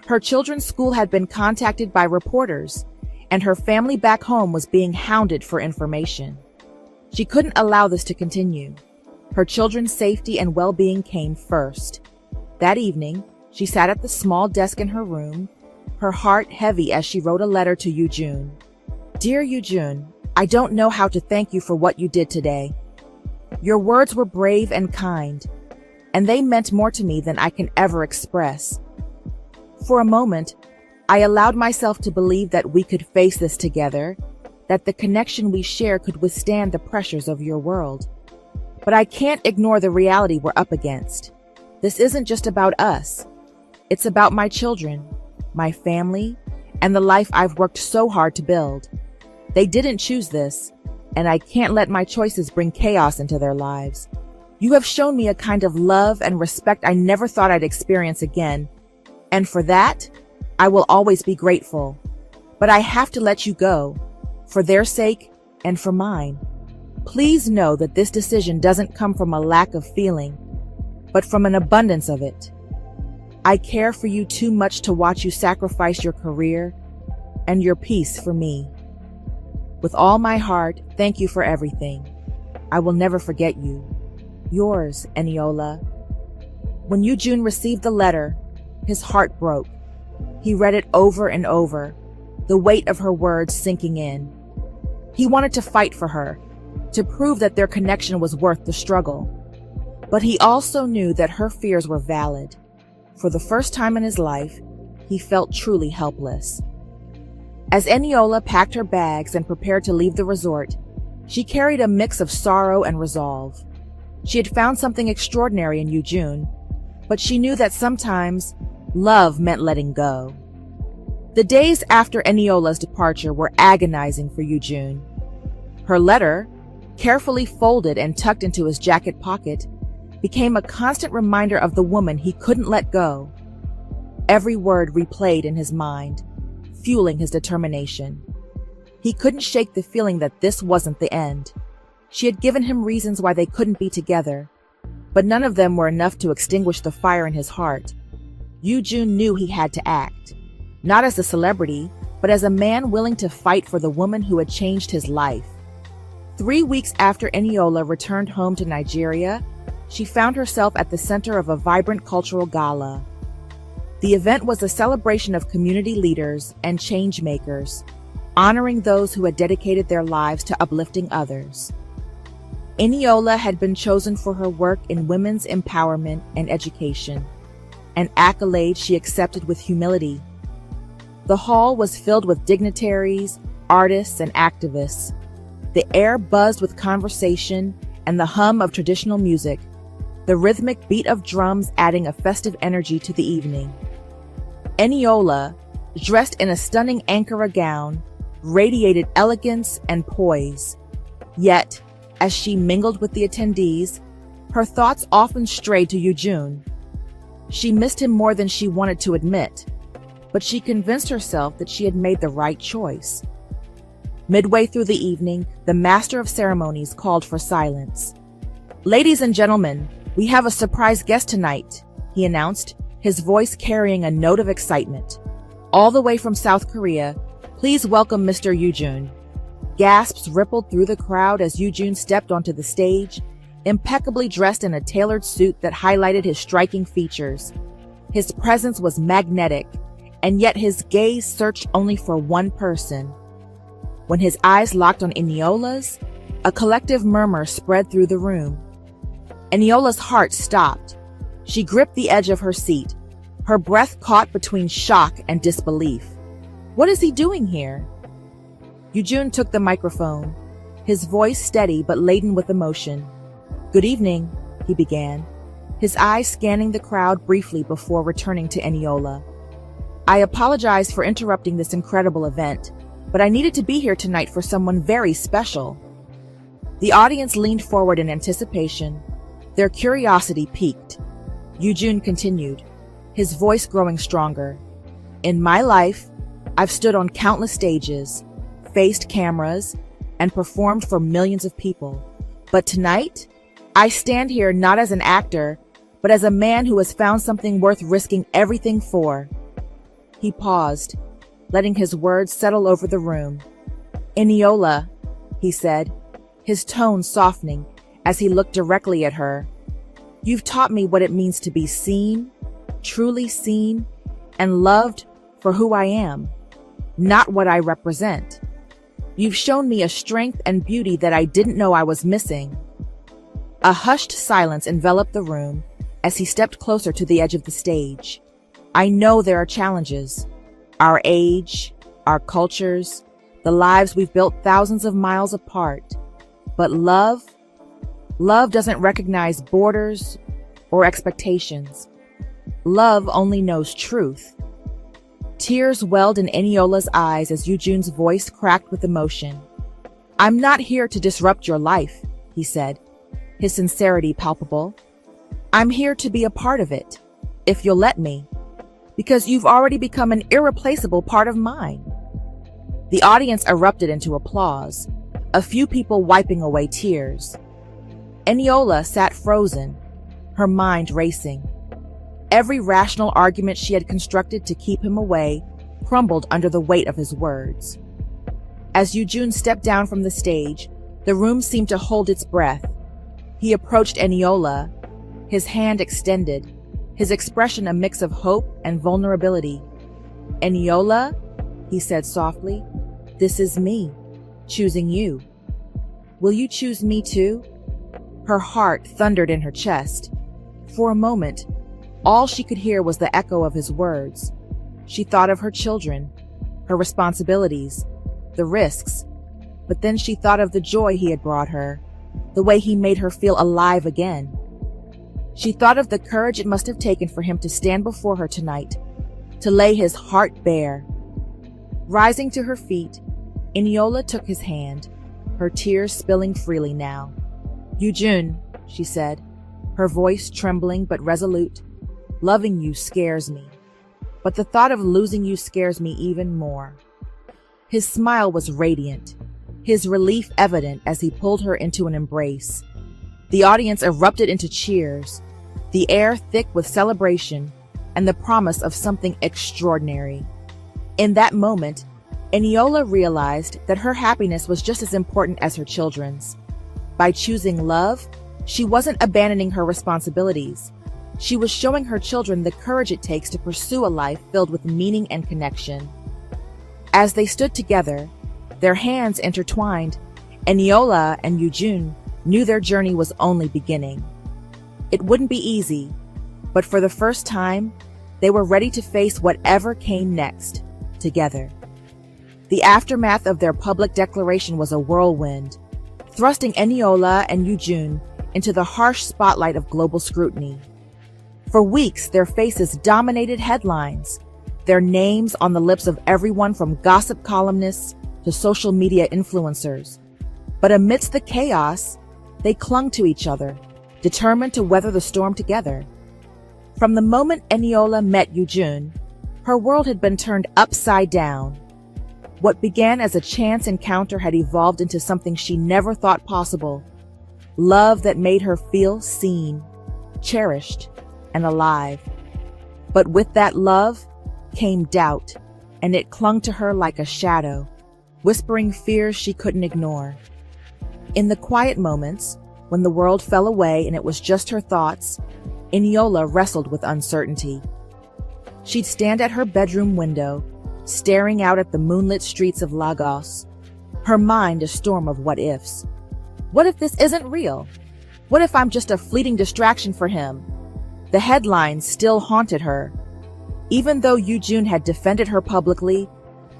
Her children's school had been contacted by reporters, and her family back home was being hounded for information. She couldn't allow this to continue. Her children's safety and well-being came first. That evening, she sat at the small desk in her room, her heart heavy as she wrote a letter to Yujun. "Dear Yujun, I don't know how to thank you for what you did today. Your words were brave and kind, and they meant more to me than I can ever express. For a moment, I allowed myself to believe that we could face this together, that the connection we share could withstand the pressures of your world. But I can't ignore the reality we're up against. This isn't just about us. It's about my children, my family, and the life I've worked so hard to build. They didn't choose this, and I can't let my choices bring chaos into their lives. You have shown me a kind of love and respect I never thought I'd experience again, and for that, I will always be grateful. But I have to let you go, for their sake and for mine. Please know that this decision doesn't come from a lack of feeling, but from an abundance of it. I care for you too much to watch you sacrifice your career and your peace for me. With all my heart, thank you for everything. I will never forget you. Yours, Eniola." When Yujun received the letter, his heart broke. He read it over and over, the weight of her words sinking in. He wanted to fight for her, to prove that their connection was worth the struggle. But he also knew that her fears were valid. For the first time in his life, he felt truly helpless. As Eniola packed her bags and prepared to leave the resort, she carried a mix of sorrow and resolve. She had found something extraordinary in Yujun, but she knew that sometimes love meant letting go. The days after Eniola's departure were agonizing for Yujun. Her letter, carefully folded and tucked into his jacket pocket, became a constant reminder of the woman he couldn't let go. Every word replayed in his mind, fueling his determination. He couldn't shake the feeling that this wasn't the end. She had given him reasons why they couldn't be together, but none of them were enough to extinguish the fire in his heart. Yujun knew he had to act, not as a celebrity, but as a man willing to fight for the woman who had changed his life. 3 weeks after Eniola returned home to Nigeria, she found herself at the center of a vibrant cultural gala. The event was a celebration of community leaders and change makers, honoring those who had dedicated their lives to uplifting others. Eniola had been chosen for her work in women's empowerment and education, an accolade she accepted with humility. The hall was filled with dignitaries, artists, and activists. The air buzzed with conversation and the hum of traditional music, the rhythmic beat of drums adding a festive energy to the evening. Eniola, dressed in a stunning Ankara gown, radiated elegance and poise. Yet, as she mingled with the attendees, her thoughts often strayed to Yujun. She missed him more than she wanted to admit, but she convinced herself that she had made the right choice. Midway through the evening, the master of ceremonies called for silence. "Ladies and gentlemen, we have a surprise guest tonight," he announced, his voice carrying a note of excitement. "All the way from South Korea, please welcome Mr. Yujun." Gasps rippled through the crowd as Yujun stepped onto the stage, impeccably dressed in a tailored suit that highlighted his striking features. His presence was magnetic, and yet his gaze searched only for one person. When his eyes locked on Eniola's, a collective murmur spread through the room. Eniola's heart stopped. She gripped the edge of her seat, her breath caught between shock and disbelief. What is he doing here? Yujun took the microphone, his voice steady but laden with emotion. "Good evening," he began, his eyes scanning the crowd briefly before returning to Eniola. "I apologize for interrupting this incredible event, but I needed to be here tonight for someone very special." The audience leaned forward in anticipation, their curiosity piqued. Yujun continued, his voice growing stronger. "In my life, I've stood on countless stages, faced cameras, and performed for millions of people. But tonight, I stand here not as an actor, but as a man who has found something worth risking everything for." He paused, letting his words settle over the room. "Eniola," he said, his tone softening as he looked directly at her. "You've taught me what it means to be seen, truly seen, and loved for who I am, not what I represent. You've shown me a strength and beauty that I didn't know I was missing." A hushed silence enveloped the room as he stepped closer to the edge of the stage. "I know there are challenges. Our age, our cultures, the lives we've built thousands of miles apart. But love doesn't recognize borders or expectations. Love only knows truth." Tears welled in Eniola's eyes as Yujun's voice cracked with emotion. "I'm not here to disrupt your life," he said, his sincerity palpable. "I'm here to be a part of it, if you'll let me, because you've already become an irreplaceable part of mine." The audience erupted into applause, a few people wiping away tears. Eniola sat frozen, her mind racing. Every rational argument she had constructed to keep him away crumbled under the weight of his words. As Yujun stepped down from the stage, the room seemed to hold its breath. He approached Eniola, his hand extended, his expression a mix of hope and vulnerability. "Eniola," he said softly, "this is me, choosing you. Will you choose me too?" Her heart thundered in her chest. For a moment, all she could hear was the echo of his words. She thought of her children, her responsibilities, the risks, but then she thought of the joy he had brought her, the way he made her feel alive again. She thought of the courage it must have taken for him to stand before her tonight, to lay his heart bare. Rising to her feet, Eniola took his hand, her tears spilling freely now. "Yujun," she said, her voice trembling but resolute, "loving you scares me, but the thought of losing you scares me even more." His smile was radiant, his relief evident as he pulled her into an embrace. The audience erupted into cheers, the air thick with celebration and the promise of something extraordinary. In that moment, Eniola realized that her happiness was just as important as her children's. By choosing love, she wasn't abandoning her responsibilities. She was showing her children the courage it takes to pursue a life filled with meaning and connection. As they stood together, their hands intertwined, Eniola and Yujun knew their journey was only beginning. It wouldn't be easy, but for the first time, they were ready to face whatever came next, together. The aftermath of their public declaration was a whirlwind, thrusting Eniola and Yujun into the harsh spotlight of global scrutiny. For weeks, their faces dominated headlines, their names on the lips of everyone from gossip columnists to social media influencers. But amidst the chaos, they clung to each other, determined to weather the storm together. From the moment Eniola met Yujun, her world had been turned upside down. What began as a chance encounter had evolved into something she never thought possible. Love that made her feel seen, cherished, and alive. But with that love came doubt, and it clung to her like a shadow, whispering fears she couldn't ignore. In the quiet moments, when the world fell away and it was just her thoughts, Eniola wrestled with uncertainty. She'd stand at her bedroom window, staring out at the moonlit streets of Lagos, her mind a storm of what-ifs. What if this isn't real? What if I'm just a fleeting distraction for him? The headlines still haunted her. Even though Yujun had defended her publicly,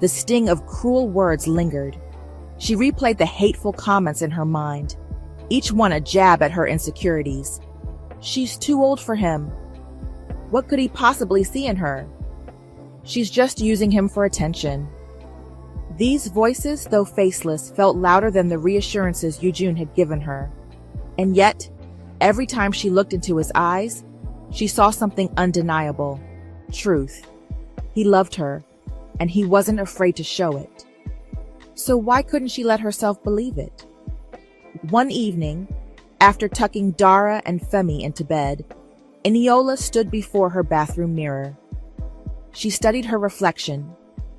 the sting of cruel words lingered. She replayed the hateful comments in her mind, each one a jab at her insecurities. She's too old for him. What could he possibly see in her? She's just using him for attention. These voices, though faceless, felt louder than the reassurances Yujun had given her. And yet, every time she looked into his eyes, she saw something undeniable. Truth. He loved her, and he wasn't afraid to show it. So why couldn't she let herself believe it? One evening, after tucking Dara and Femi into bed, Eniola stood before her bathroom mirror. She studied her reflection,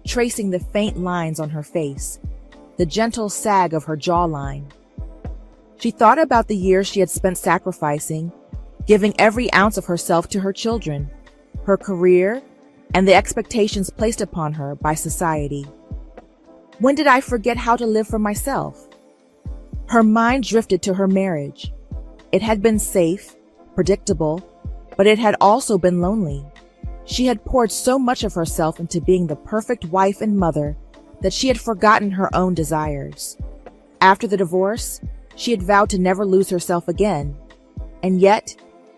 tracing the faint lines on her face, the gentle sag of her jawline. She thought about the years she had spent sacrificing, giving every ounce of herself to her children, her career, and the expectations placed upon her by society. When did I forget how to live for myself? Her mind drifted to her marriage. It had been safe, predictable, but it had also been lonely. She had poured so much of herself into being the perfect wife and mother that she had forgotten her own desires. After the divorce, she had vowed to never lose herself again. And yet,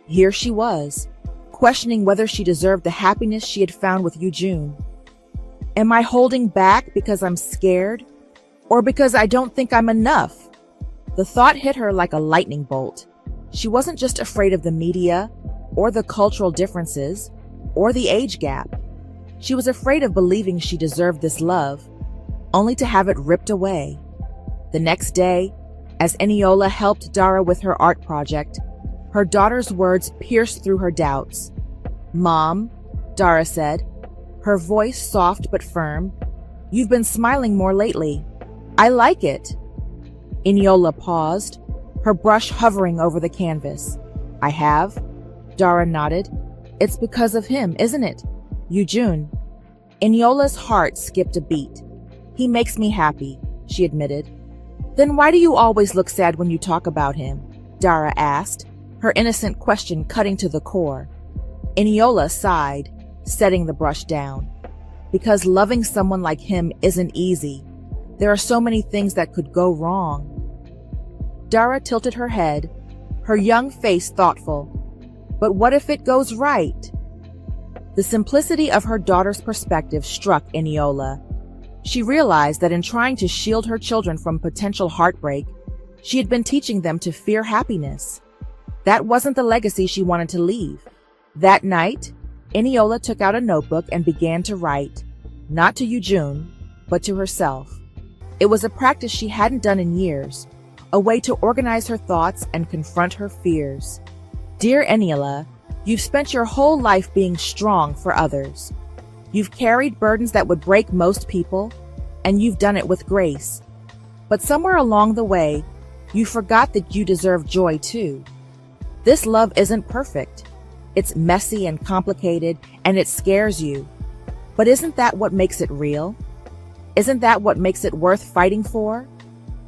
here she was, questioning whether she deserved the happiness she had found with Yujun. Am I holding back because I'm scared? Or because I don't think I'm enough? The thought hit her like a lightning bolt. She wasn't just afraid of the media, or the cultural differences, or the age gap. She was afraid of believing she deserved this love, only to have it ripped away. The next day, as Eniola helped Dara with her art project, her daughter's words pierced through her doubts. "Mom," Dara said, her voice soft but firm, "you've been smiling more lately. I like it." Eniola paused, her brush hovering over the canvas. "I have?" Dara nodded. "It's because of him, isn't it? Yujun." Eniola's heart skipped a beat. "He makes me happy," she admitted. "Then why do you always look sad when you talk about him?" Dara asked, her innocent question cutting to the core. Eniola sighed, setting the brush down. "Because loving someone like him isn't easy. There are so many things that could go wrong." Dara tilted her head, her young face thoughtful. "But what if it goes right?" The simplicity of her daughter's perspective struck Eniola. She realized that in trying to shield her children from potential heartbreak, she had been teaching them to fear happiness. That wasn't the legacy she wanted to leave. That night, Eniola took out a notebook and began to write, not to Yujun, but to herself. It was a practice she hadn't done in years, a way to organize her thoughts and confront her fears. "Dear Eniola, you've spent your whole life being strong for others. You've carried burdens that would break most people, and you've done it with grace. But somewhere along the way, you forgot that you deserve joy too. This love isn't perfect. It's messy and complicated, and it scares you. But isn't that what makes it real? Isn't that what makes it worth fighting for?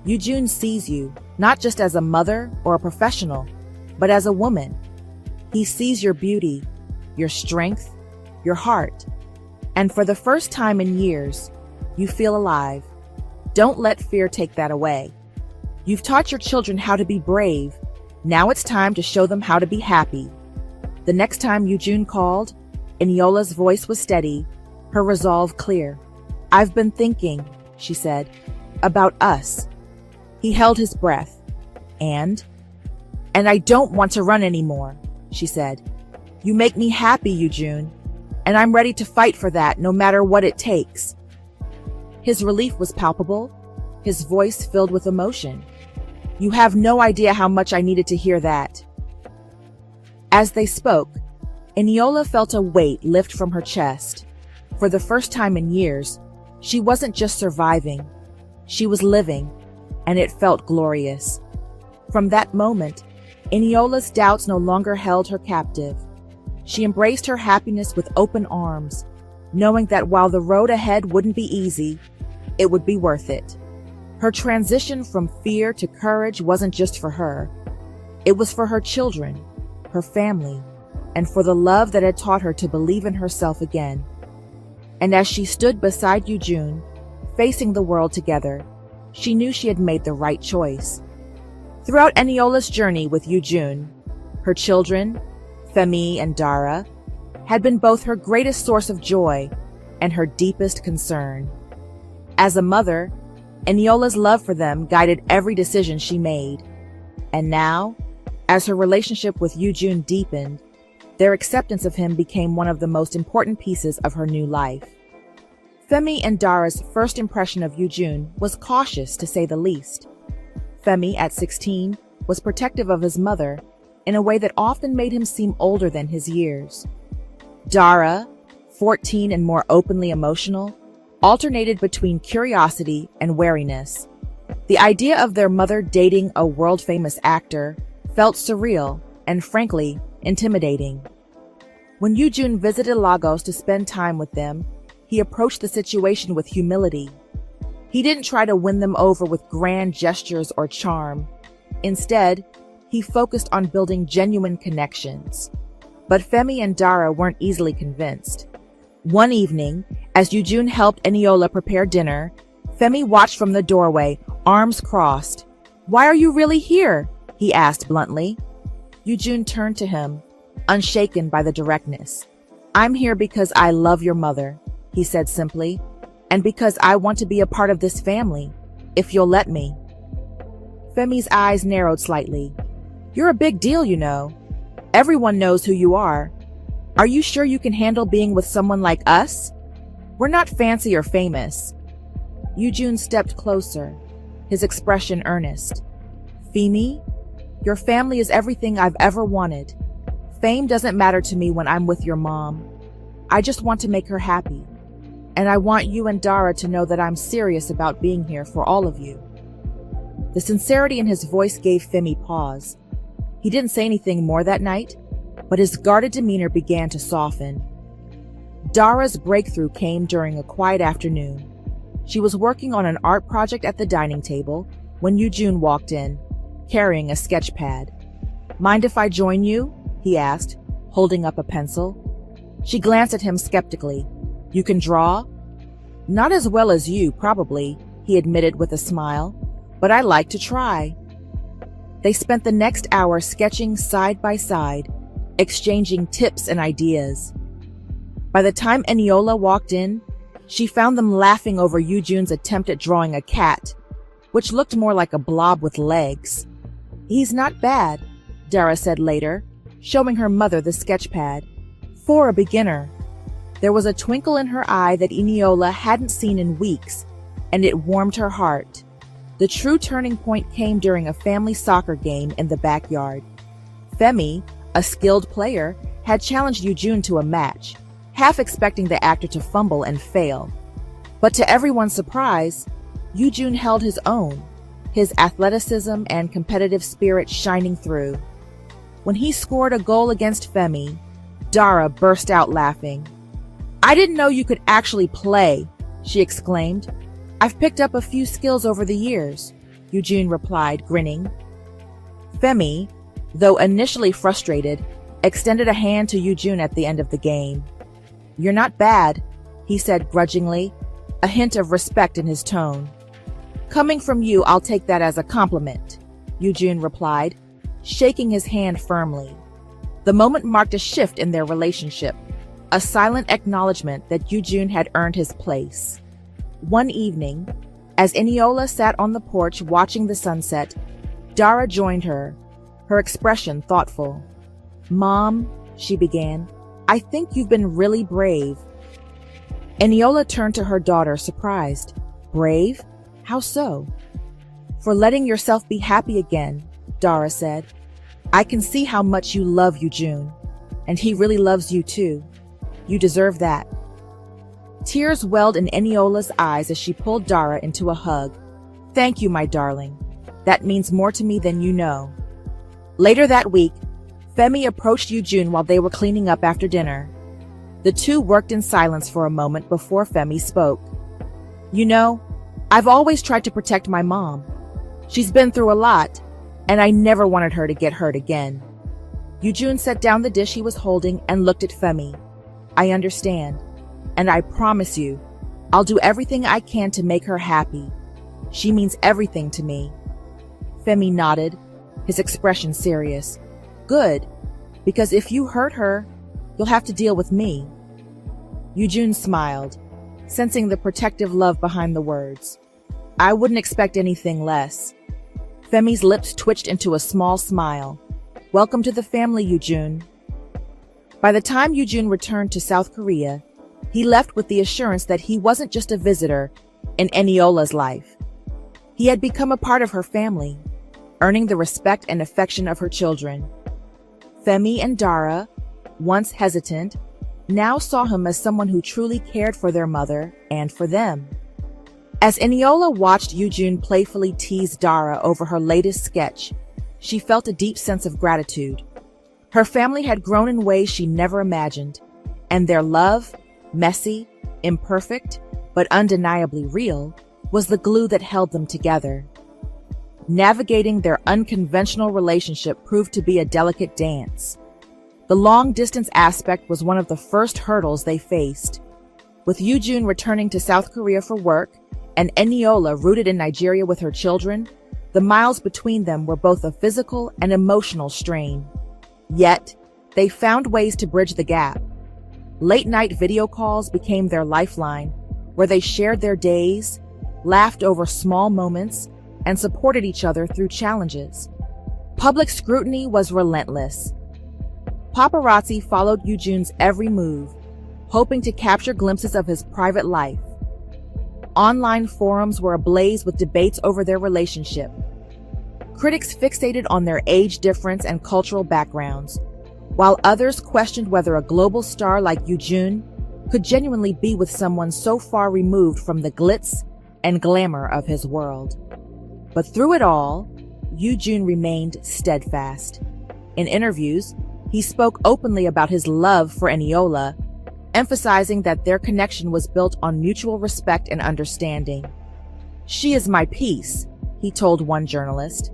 Yujun sees you, not just as a mother or a professional, but as a woman. He sees your beauty, your strength, your heart. And for the first time in years, you feel alive. Don't let fear take that away. You've taught your children how to be brave. Now it's time to show them how to be happy." The next time Yujun called, Eniola's voice was steady, her resolve clear. "I've been thinking," she said, "about us." He held his breath. And I don't want to run anymore," she said. "You make me happy, Eugene, and I'm ready to fight for that no matter what it takes." His relief was palpable, his voice filled with emotion. "You have no idea how much I needed to hear that." As they spoke, Eniola felt a weight lift from her chest. For the first time in years, she wasn't just surviving, she was living, and it felt glorious. From that moment, Eniola's doubts no longer held her captive. She embraced her happiness with open arms, knowing that while the road ahead wouldn't be easy, it would be worth it. Her transition from fear to courage wasn't just for her. It was for her children, her family, and for the love that had taught her to believe in herself again. And as she stood beside Eugene, facing the world together, she knew she had made the right choice. Throughout Eniola's journey with Eugene, her children, Femi and Dara, had been both her greatest source of joy and her deepest concern. As a mother, Eniola's love for them guided every decision she made. And now, as her relationship with Eugene deepened, their acceptance of him became one of the most important pieces of her new life. Femi and Dara's first impression of Eugene was cautious, to say the least. Femi, at 16, was protective of his mother in a way that often made him seem older than his years. Dara, 14 and more openly emotional, alternated between curiosity and wariness. The idea of their mother dating a world-famous actor felt surreal and, frankly, intimidating. When Eugene visited Lagos to spend time with them, he approached the situation with humility. He didn't try to win them over with grand gestures or charm. Instead, he focused on building genuine connections. But Femi and Dara weren't easily convinced. One evening, as Eugene helped Eniola prepare dinner, Femi watched from the doorway, arms crossed. "Why are you really here?" he asked bluntly. Eugene turned to him, unshaken by the directness. "I'm here because I love your mother," he said simply, "and because I want to be a part of this family, if you'll let me." Femi's eyes narrowed slightly. "You're a big deal, you know. Everyone knows who you are. Are you sure you can handle being with someone like us? We're not fancy or famous." Eugene stepped closer, his expression earnest. "Femi, your family is everything I've ever wanted. Fame doesn't matter to me when I'm with your mom. I just want to make her happy. And I want you and Dara to know that I'm serious about being here for all of you." The sincerity in his voice gave Femi pause. He didn't say anything more that night, but his guarded demeanor began to soften. Dara's breakthrough came during a quiet afternoon. She was working on an art project at the dining table when Eugene walked in, carrying a sketch pad. "Mind if I join you?" he asked, holding up a pencil. She glanced at him skeptically. "You can draw?" "Not as well as you, probably," he admitted with a smile, "but I like to try." They spent the next hour sketching side by side, exchanging tips and ideas. By the time Eniola walked in, she found them laughing over Eugene's attempt at drawing a cat, which looked more like a blob with legs. "He's not bad," Dara said later, showing her mother the sketch pad. "For a beginner." There was a twinkle in her eye that Eniola hadn't seen in weeks, and it warmed her heart. The true turning point came during a family soccer game in the backyard. Femi, a skilled player, had challenged Eugene to a match, half expecting the actor to fumble and fail. But to everyone's surprise, Eugene held his own, his athleticism and competitive spirit shining through. When he scored a goal against Femi, Dara burst out laughing. "I didn't know you could actually play," she exclaimed. "I've picked up a few skills over the years," Eugene replied, grinning. Femi, though initially frustrated, extended a hand to Eugene at the end of the game. "You're not bad," he said grudgingly, a hint of respect in his tone. "Coming from you, I'll take that as a compliment," Eugene replied, shaking his hand firmly. The moment marked a shift in their relationship, a silent acknowledgement that Eugene had earned his place. One evening, as Eniola sat on the porch watching the sunset, Dara joined her, her expression thoughtful. "Mom," she began, "I think you've been really brave." Eniola turned to her daughter, surprised. "Brave? How so?" "For letting yourself be happy again," Dara said. "I can see how much you love Eugene, and he really loves you too. You deserve that." Tears welled in Eniola's eyes as she pulled Dara into a hug. "Thank you, my darling. That means more to me than you know." Later that week, Femi approached Eugene while they were cleaning up after dinner. The two worked in silence for a moment before Femi spoke. "You know, I've always tried to protect my mom. She's been through a lot, and I never wanted her to get hurt again." Eugene set down the dish he was holding and looked at Femi. "I understand, and I promise you, I'll do everything I can to make her happy. She means everything to me." Femi nodded, his expression serious. "Good, because if you hurt her, you'll have to deal with me." Eugene smiled, sensing the protective love behind the words. "I wouldn't expect anything less." Femi's lips twitched into a small smile. "Welcome to the family, Eugene." By the time Eugene returned to South Korea, he left with the assurance that he wasn't just a visitor in Eniola's life. He had become a part of her family, earning the respect and affection of her children. Femi and Dara, once hesitant, now saw him as someone who truly cared for their mother and for them. As Eniola watched Eugene playfully tease Dara over her latest sketch, she felt a deep sense of gratitude. Her family had grown in ways she never imagined, and their love, messy, imperfect, but undeniably real, was the glue that held them together. Navigating their unconventional relationship proved to be a delicate dance. The long-distance aspect was one of the first hurdles they faced. With Eugene returning to South Korea for work and Eniola rooted in Nigeria with her children, the miles between them were both a physical and emotional strain. Yet, they found ways to bridge the gap. Late-night video calls became their lifeline, where they shared their days, laughed over small moments, and supported each other through challenges. Public scrutiny was relentless. Paparazzi followed Eugene's every move, hoping to capture glimpses of his private life. Online forums were ablaze with debates over their relationship. Critics fixated on their age difference and cultural backgrounds, while others questioned whether a global star like Eugene could genuinely be with someone so far removed from the glitz and glamour of his world. But through it all, Eugene remained steadfast. In interviews, he spoke openly about his love for Eniola, emphasizing that their connection was built on mutual respect and understanding. "She is my peace," he told one journalist.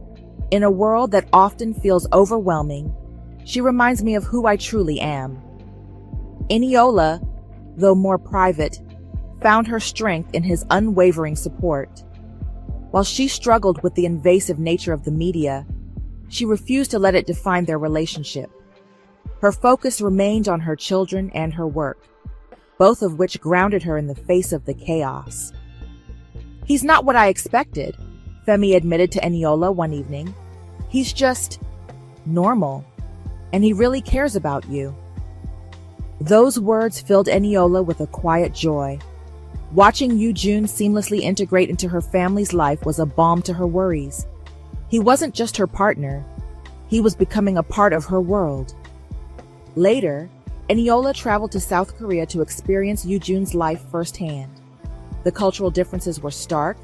"In a world that often feels overwhelming, she reminds me of who I truly am." Eniola, though more private, found her strength in his unwavering support. While she struggled with the invasive nature of the media, she refused to let it define their relationship. Her focus remained on her children and her work, both of which grounded her in the face of the chaos. "He's not what I expected," Femi admitted to Eniola one evening. "He's just normal, and he really cares about you." Those words filled Eniola with a quiet joy. Watching Eugene seamlessly integrate into her family's life was a balm to her worries. He wasn't just her partner, he was becoming a part of her world. Later, Eniola traveled to South Korea to experience Eugene's life firsthand. The cultural differences were stark,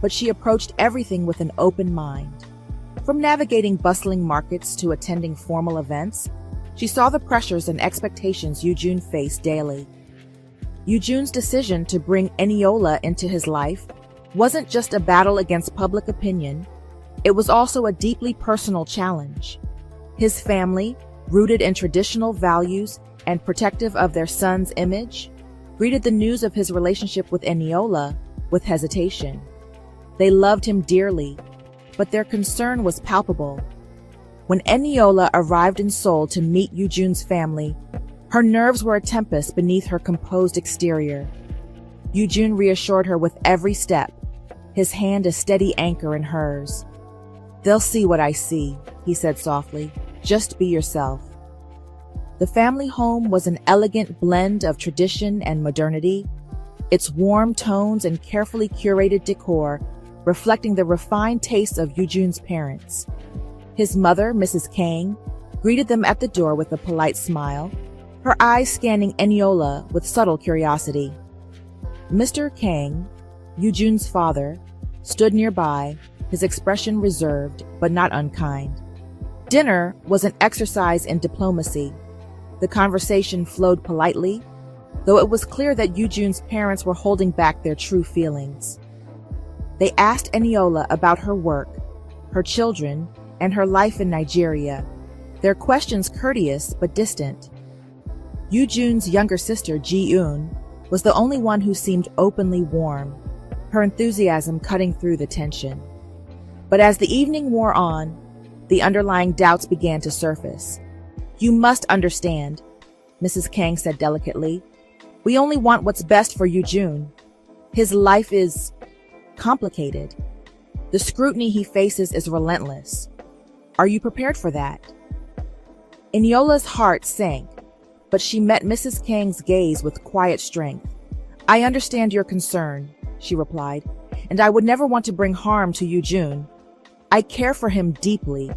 but she approached everything with an open mind. From navigating bustling markets to attending formal events, she saw the pressures and expectations Eugene faced daily. Eugene's decision to bring Eniola into his life wasn't just a battle against public opinion, it was also a deeply personal challenge. His family, rooted in traditional values and protective of their son's image, greeted the news of his relationship with Eniola with hesitation. They loved him dearly, but their concern was palpable. When Eniola arrived in Seoul to meet Eugene's family, Her nerves were a tempest beneath her composed exterior. Yujun reassured her with every step, his hand a steady anchor in hers. "They'll see what I see," he said softly. "Just be yourself." The family home was an elegant blend of tradition and modernity, its warm tones and carefully curated decor reflecting the refined tastes of Yujun's parents. His mother, Mrs. Kang, greeted them at the door with a polite smile, her eyes scanning Eniola with subtle curiosity. Mr. Kang, Yujun's father, stood nearby, his expression reserved but not unkind. Dinner was an exercise in diplomacy. The conversation flowed politely, though it was clear that Yujun's parents were holding back their true feelings. They asked Eniola about her work, her children, and her life in Nigeria, their questions courteous but distant. Yujun's younger sister, Ji-eun, was the only one who seemed openly warm, her enthusiasm cutting through the tension. But as the evening wore on, the underlying doubts began to surface. "You must understand," Mrs. Kang said delicately. "We only want what's best for Yujun. His life is complicated. The scrutiny he faces is relentless. Are you prepared for that?" Eniola's heart sank, but she met Mrs. Kang's gaze with quiet strength. "I understand your concern," she replied, "and I would never want to bring harm to Yujun. I care for him deeply,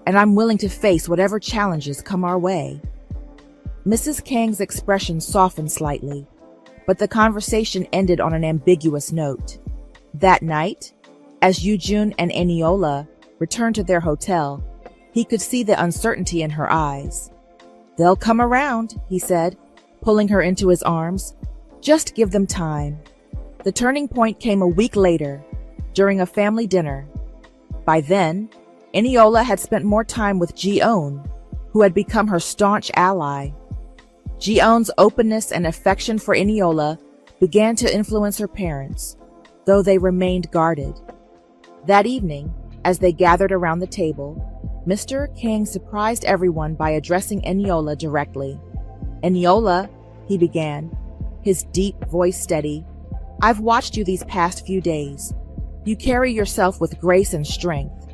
and I'm willing to face whatever challenges come our way." Mrs. Kang's expression softened slightly, but the conversation ended on an ambiguous note. That night, as Yujun and Eniola returned to their hotel, he could see the uncertainty in her eyes. "They'll come around," he said, pulling her into his arms. "Just give them time." The turning point came a week later, during a family dinner. By then, Eniola had spent more time with Ji-eun, who had become her staunch ally. Ji-eun's openness and affection for Eniola began to influence her parents, though they remained guarded. That evening, as they gathered around the table, Mr. Kang surprised everyone by addressing Eniola directly. "Eniola," he began, his deep voice steady, "I've watched you these past few days. You carry yourself with grace and strength.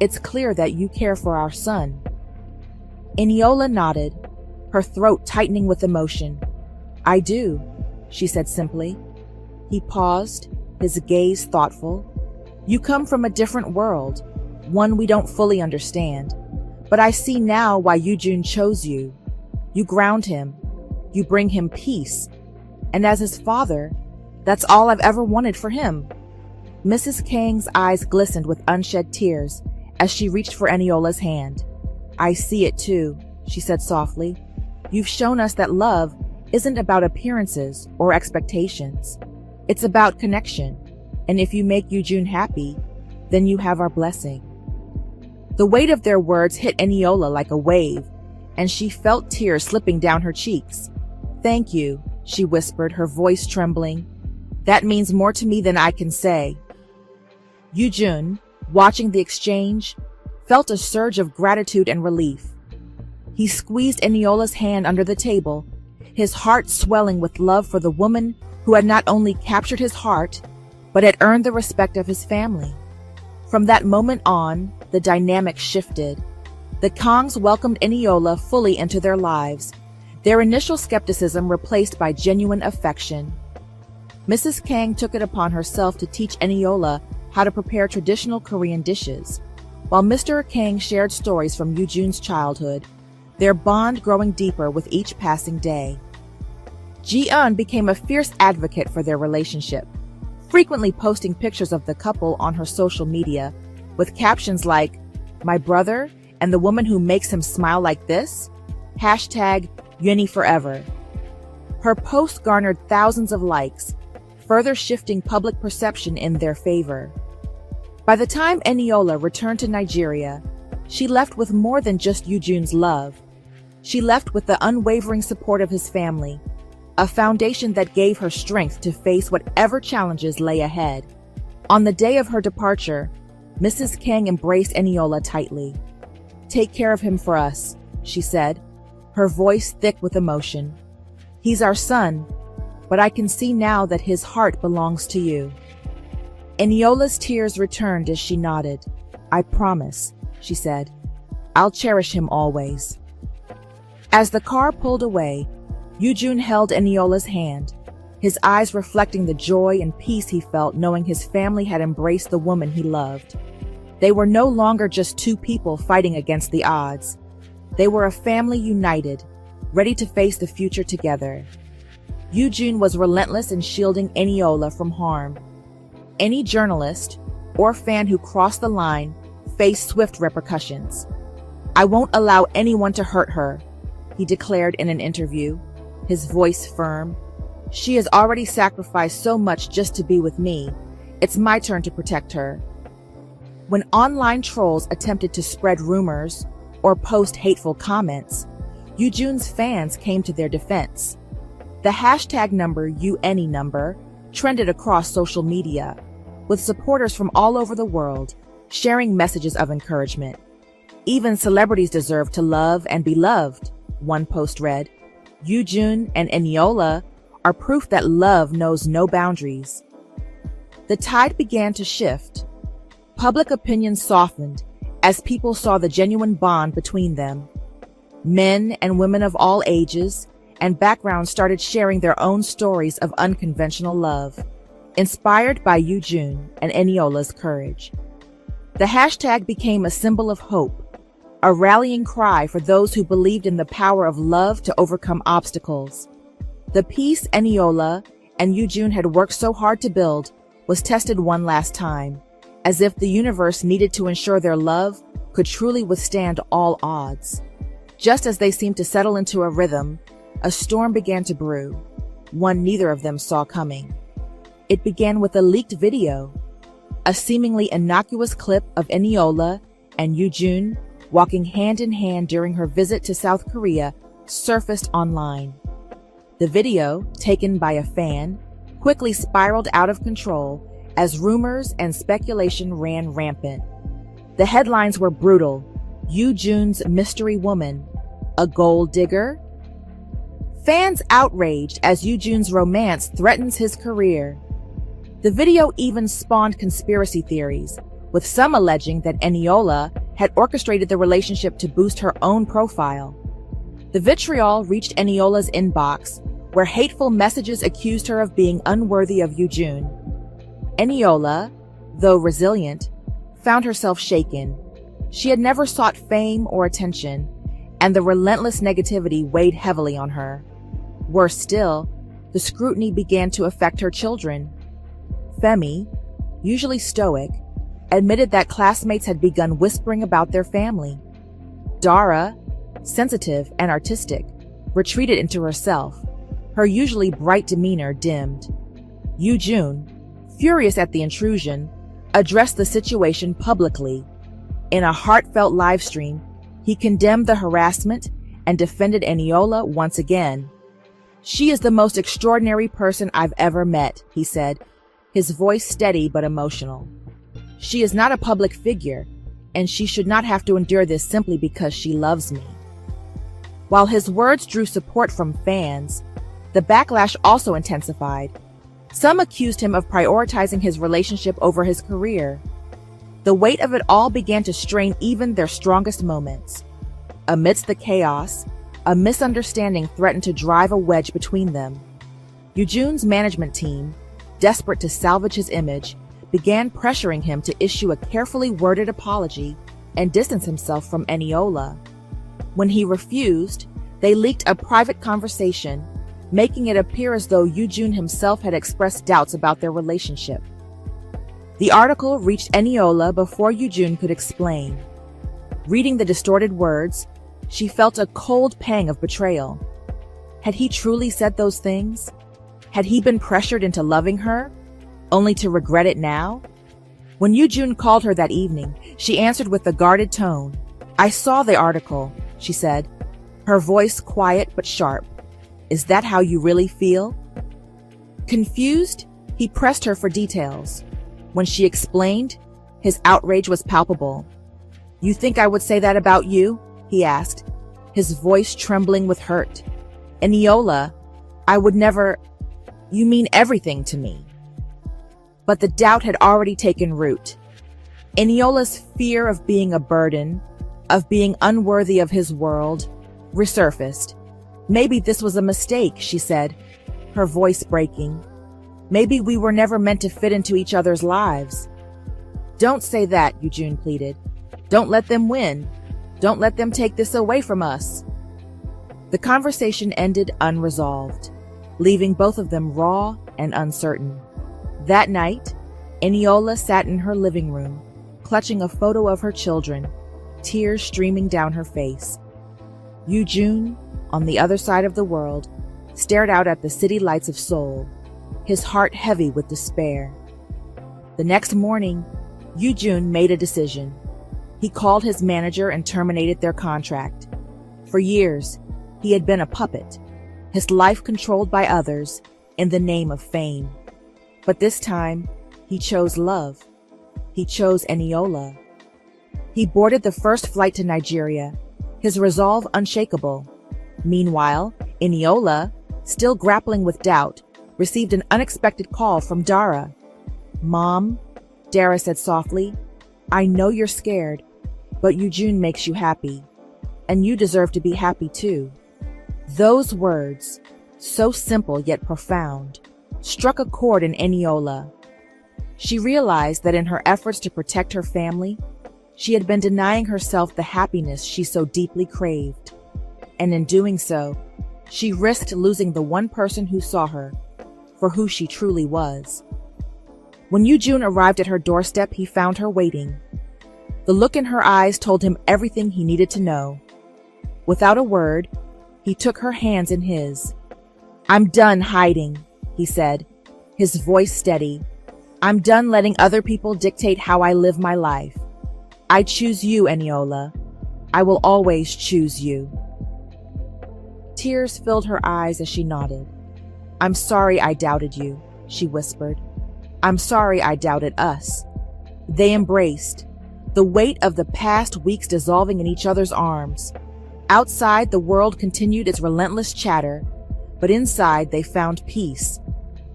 It's clear that you care for our son." Eniola nodded, her throat tightening with emotion. "I do," she said simply. He paused, his gaze thoughtful. "You come from a different world, one we don't fully understand. But I see now why Yujun chose you. You ground him. You bring him peace. And as his father, that's all I've ever wanted for him." Mrs. Kang's eyes glistened with unshed tears as she reached for Eniola's hand. "I see it too," she said softly. "You've shown us that love isn't about appearances or expectations. It's about connection, and if you make Yujun happy, then you have our blessing." The weight of their words hit Eniola like a wave, and she felt tears slipping down her cheeks. "Thank you," she whispered, her voice trembling. "That means more to me than I can say." Yujun, watching the exchange, felt a surge of gratitude and relief. He squeezed Eniola's hand under the table, his heart swelling with love for the woman who had not only captured his heart, but had earned the respect of his family. From that moment on, the dynamic shifted. The Kangs welcomed Eniola fully into their lives, their initial skepticism replaced by genuine affection. Mrs. Kang took it upon herself to teach Eniola how to prepare traditional Korean dishes, while Mr. Kang shared stories from Yujun's childhood, their bond growing deeper with each passing day. Ji-eun became a fierce advocate for their relationship, frequently posting pictures of the couple on her social media with captions like, "My brother and the woman who makes him smile like this? #Yuni forever." Her post garnered thousands of likes, further shifting public perception in their favor. By the time Eniola returned to Nigeria, she left with more than just Yujun's love. She left with the unwavering support of his family, a foundation that gave her strength to face whatever challenges lay ahead. On the day of her departure, Mrs. Kang embraced Eniola tightly. "Take care of him for us," she said. her voice thick with emotion. "He's our son, but I can see now that his heart belongs to you." Eniola's tears returned as she nodded. "I promise," she said. "I'll cherish him always." As the car pulled away, Yujun held Eniola's hand, his eyes reflecting the joy and peace he felt knowing his family had embraced the woman he loved. They were no longer just two people fighting against the odds. They were a family united, ready to face the future together. Yujun was relentless in shielding Eniola from harm. Any journalist or fan who crossed the line faced swift repercussions. "I won't allow anyone to hurt her," he declared in an interview, his voice firm. "She has already sacrificed so much just to be with me. It's my turn to protect her." When online trolls attempted to spread rumors or post hateful comments, Yujun's fans came to their defense. The hashtag #UAnyNumber trended across social media, with supporters from all over the world sharing messages of encouragement. "Even celebrities deserve to love and be loved," one post read. "Yujun and Eniola are proof that love knows no boundaries." The tide began to shift. Public opinion softened as people saw the genuine bond between them. Men and women of all ages and backgrounds started sharing their own stories of unconventional love, inspired by Yujun and Eniola's courage. The hashtag became a symbol of hope, a rallying cry for those who believed in the power of love to overcome obstacles. The peace Eniola and Yujun had worked so hard to build was tested one last time, as if the universe needed to ensure their love could truly withstand all odds. Just as they seemed to settle into a rhythm, a storm began to brew, one neither of them saw coming. It began with a leaked video. A seemingly innocuous clip of Eniola and Yujun walking hand in hand during her visit to South Korea surfaced online. The video, taken by a fan, quickly spiraled out of control as rumors and speculation ran rampant. The headlines were brutal. Yujun's mystery woman, a gold digger? Fans outraged as Yujun's romance threatens his career. The video even spawned conspiracy theories, with some alleging that Eniola had orchestrated the relationship to boost her own profile. The vitriol reached Eniola's inbox, where hateful messages accused her of being unworthy of Yujun. Eniola, though resilient, found herself shaken. She had never sought fame or attention, and the relentless negativity weighed heavily on her. Worse still, the scrutiny began to affect her children. Femi, usually stoic, admitted that classmates had begun whispering about their family. Dara, sensitive and artistic, retreated into herself, her usually bright demeanor dimmed. Yujun, furious at the intrusion, addressed the situation publicly. In a heartfelt livestream, he condemned the harassment and defended Eniola once again. "She is the most extraordinary person I've ever met," he said, his voice steady but emotional. "She is not a public figure, and she should not have to endure this simply because she loves me." While his words drew support from fans, the backlash also intensified. Some accused him of prioritizing his relationship over his career. The weight of it all began to strain even their strongest moments. Amidst the chaos, a misunderstanding threatened to drive a wedge between them. Yujun's management team, desperate to salvage his image, began pressuring him to issue a carefully worded apology and distance himself from Eniola. When he refused, they leaked a private conversation, making it appear as though Yujun himself had expressed doubts about their relationship. The article reached Eniola before Yujun could explain. Reading the distorted words, she felt a cold pang of betrayal. Had he truly said those things? Had he been pressured into loving her, only to regret it now? When Yujun called her that evening, she answered with a guarded tone. "I saw the article," she said, her voice quiet but sharp. "Is that how you really feel?" Confused, he pressed her for details. When she explained, his outrage was palpable. "You think I would say that about you?" he asked, his voice trembling with hurt. "Eniola, I would never... You mean everything to me." But the doubt had already taken root. Eniola's fear of being a burden, of being unworthy of his world, resurfaced. "Maybe this was a mistake," she said, her voice breaking. "Maybe we were never meant to fit into each other's lives." "Don't say that," Eugene pleaded. "Don't let them win. Don't let them take this away from us." The conversation ended unresolved, leaving both of them raw and uncertain. That night, Eniola sat in her living room, clutching a photo of her children, tears streaming down her face. Eugene, on the other side of the world, stared out at the city lights of Seoul, his heart heavy with despair. The next morning, Eugene made a decision. He called his manager and terminated their contract. For years, he had been a puppet, his life controlled by others in the name of fame. But this time, he chose love. He chose Eniola. He boarded the first flight to Nigeria, his resolve unshakable. Meanwhile, Eniola, still grappling with doubt, received an unexpected call from Dara. "Mom," Dara said softly, "I know you're scared, but Eugene makes you happy, and you deserve to be happy too." Those words, so simple yet profound, struck a chord in Eniola. She realized that in her efforts to protect her family, she had been denying herself the happiness she so deeply craved. And in doing so, she risked losing the one person who saw her for who she truly was. When Eugene arrived at her doorstep, he found her waiting. The look in her eyes told him everything he needed to know. Without a word, he took her hands in his. "I'm done hiding," he said, his voice steady. "I'm done letting other people dictate how I live my life. I choose you, Eniola. I will always choose you." Tears filled her eyes as she nodded. "I'm sorry I doubted you," she whispered. "I'm sorry I doubted us." They embraced, the weight of the past weeks dissolving in each other's arms. Outside, the world continued its relentless chatter, but inside they found peace.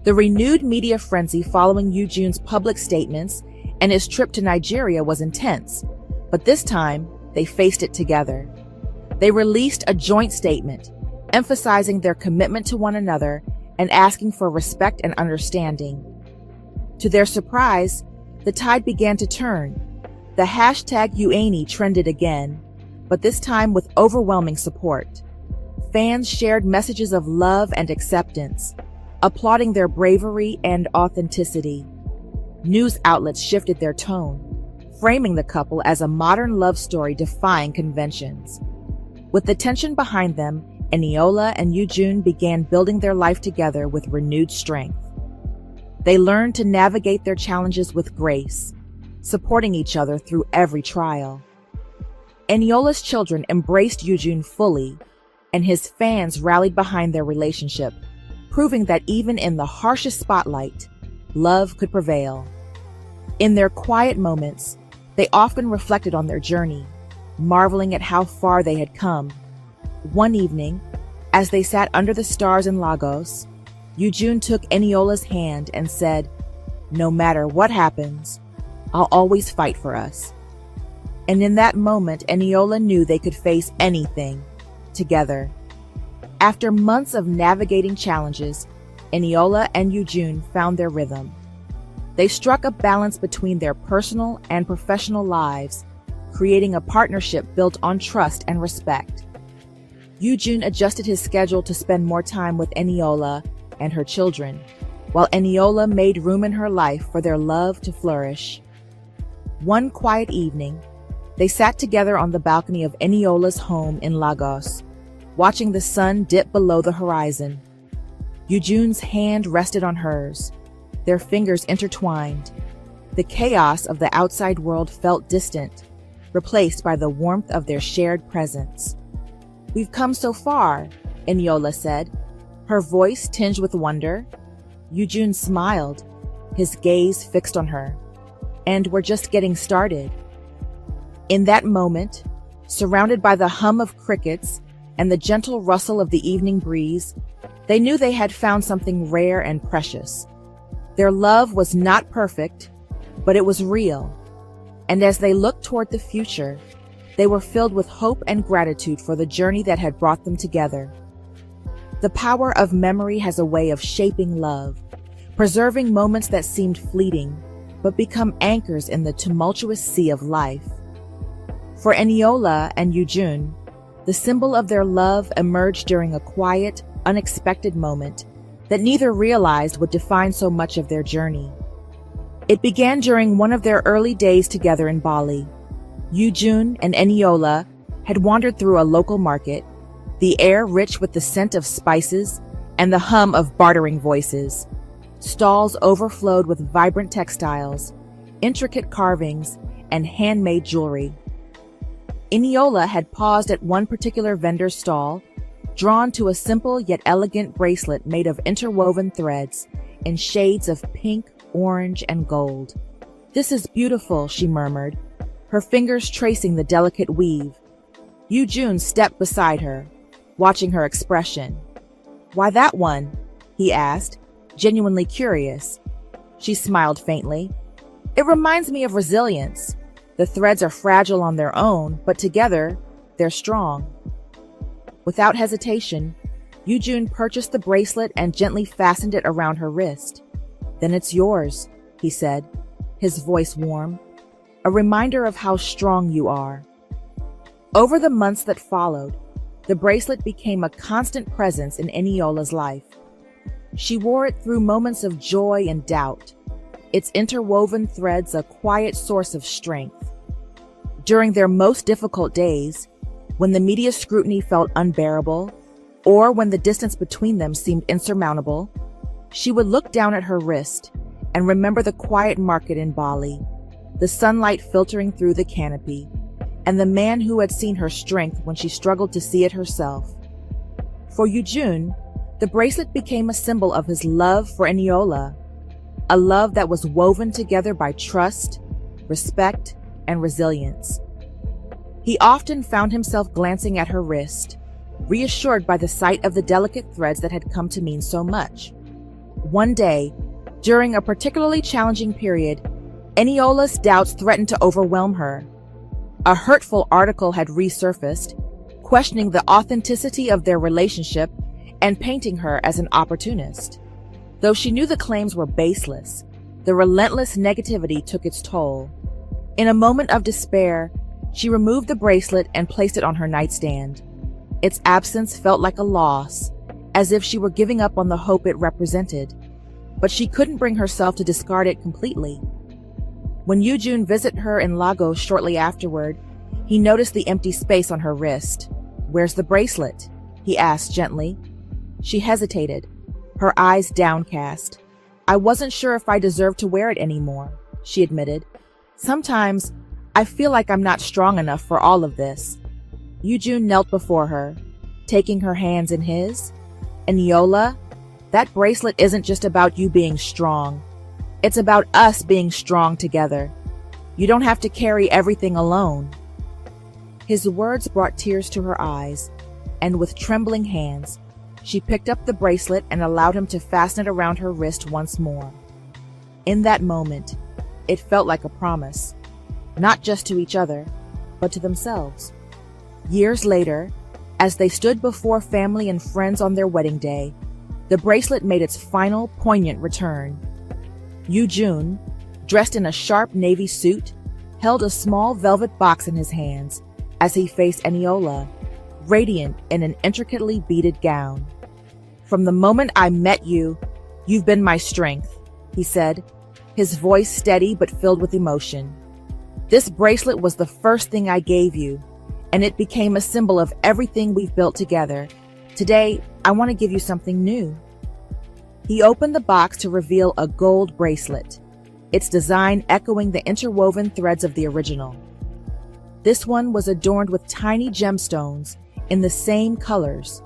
The renewed media frenzy following Eugene's public statements and his trip to Nigeria was intense, but this time they faced it together. They released a joint statement, emphasizing their commitment to one another and asking for respect and understanding. To their surprise, the tide began to turn. The hashtag #UANI trended again, but this time with overwhelming support. Fans shared messages of love and acceptance, applauding their bravery and authenticity. News outlets shifted their tone, framing the couple as a modern love story defying conventions. With the tension behind them, Eniola and Eugene began building their life together with renewed strength. They learned to navigate their challenges with grace, supporting each other through every trial. Eniola's children embraced Eugene fully, and his fans rallied behind their relationship, proving that even in the harshest spotlight, love could prevail. In their quiet moments, they often reflected on their journey, marveling at how far they had come. One evening, as they sat under the stars in Lagos, Eugene took Eniola's hand and said, "No matter what happens, I'll always fight for us." And in that moment, Eniola knew they could face anything together. After months of navigating challenges, Eniola and Eugene found their rhythm. They struck a balance between their personal and professional lives, creating a partnership built on trust and respect. Eugene adjusted his schedule to spend more time with Eniola and her children, while Eniola made room in her life for their love to flourish. One quiet evening, they sat together on the balcony of Eniola's home in Lagos, watching the sun dip below the horizon. Eugene's hand rested on hers, their fingers intertwined. The chaos of the outside world felt distant, replaced by the warmth of their shared presence. "We've come so far," Eniola said, her voice tinged with wonder. Eugene smiled, his gaze fixed on her. "And we're just getting started." In that moment, surrounded by the hum of crickets and the gentle rustle of the evening breeze, they knew they had found something rare and precious. Their love was not perfect, but it was real. And as they looked toward the future, they were filled with hope and gratitude for the journey that had brought them together. The power of memory has a way of shaping love, preserving moments that seemed fleeting, but become anchors in the tumultuous sea of life. For Eniola and Yujun, the symbol of their love emerged during a quiet, unexpected moment that neither realized would define so much of their journey. It began during one of their early days together in Bali. Yujun and Eniola had wandered through a local market, the air rich with the scent of spices and the hum of bartering voices. Stalls overflowed with vibrant textiles, intricate carvings, and handmade jewelry. Eniola had paused at one particular vendor's stall, drawn to a simple yet elegant bracelet made of interwoven threads in shades of pink, orange, and gold. "This is beautiful," she murmured, her fingers tracing the delicate weave. Yujun stepped beside her, watching her expression. "Why that one?" he asked, genuinely curious. She smiled faintly. "It reminds me of resilience. The threads are fragile on their own, but together, they're strong." Without hesitation, Yujun purchased the bracelet and gently fastened it around her wrist. "Then it's yours," he said, his voice warm, "a reminder of how strong you are." Over the months that followed, the bracelet became a constant presence in Eniola's life. She wore it through moments of joy and doubt, its interwoven threads a quiet source of strength. During their most difficult days, when the media scrutiny felt unbearable, or when the distance between them seemed insurmountable, she would look down at her wrist and remember the quiet market in Bali, the sunlight filtering through the canopy, and the man who had seen her strength when she struggled to see it herself. For Yujun, the bracelet became a symbol of his love for Eniola, a love that was woven together by trust, respect, and resilience. He often found himself glancing at her wrist, reassured by the sight of the delicate threads that had come to mean so much. One day, during a particularly challenging period, Eniola's doubts threatened to overwhelm her. A hurtful article had resurfaced, questioning the authenticity of their relationship and painting her as an opportunist. Though she knew the claims were baseless, the relentless negativity took its toll. In a moment of despair, she removed the bracelet and placed it on her nightstand. Its absence felt like a loss, as if she were giving up on the hope it represented. But she couldn't bring herself to discard it completely. When Yujun visited her in Lagos shortly afterward, he noticed the empty space on her wrist. "Where's the bracelet?" he asked gently. She hesitated, her eyes downcast. "I wasn't sure if I deserved to wear it anymore," she admitted. "Sometimes I feel like I'm not strong enough for all of this." Yujun knelt before her, taking her hands in his. "Eniola, that bracelet isn't just about you being strong. It's about us being strong together. You don't have to carry everything alone." His words brought tears to her eyes, and with trembling hands, she picked up the bracelet and allowed him to fasten it around her wrist once more. In that moment, it felt like a promise, not just to each other, but to themselves. Years later, as they stood before family and friends on their wedding day, the bracelet made its final, poignant return. Yujun, dressed in a sharp navy suit, held a small velvet box in his hands as he faced Eniola, radiant in an intricately beaded gown. "From the moment I met you, you've been my strength," he said, his voice steady but filled with emotion. "This bracelet was the first thing I gave you, and it became a symbol of everything we've built together. Today, I want to give you something new." He opened the box to reveal a gold bracelet, its design echoing the interwoven threads of the original. This one was adorned with tiny gemstones in the same colors,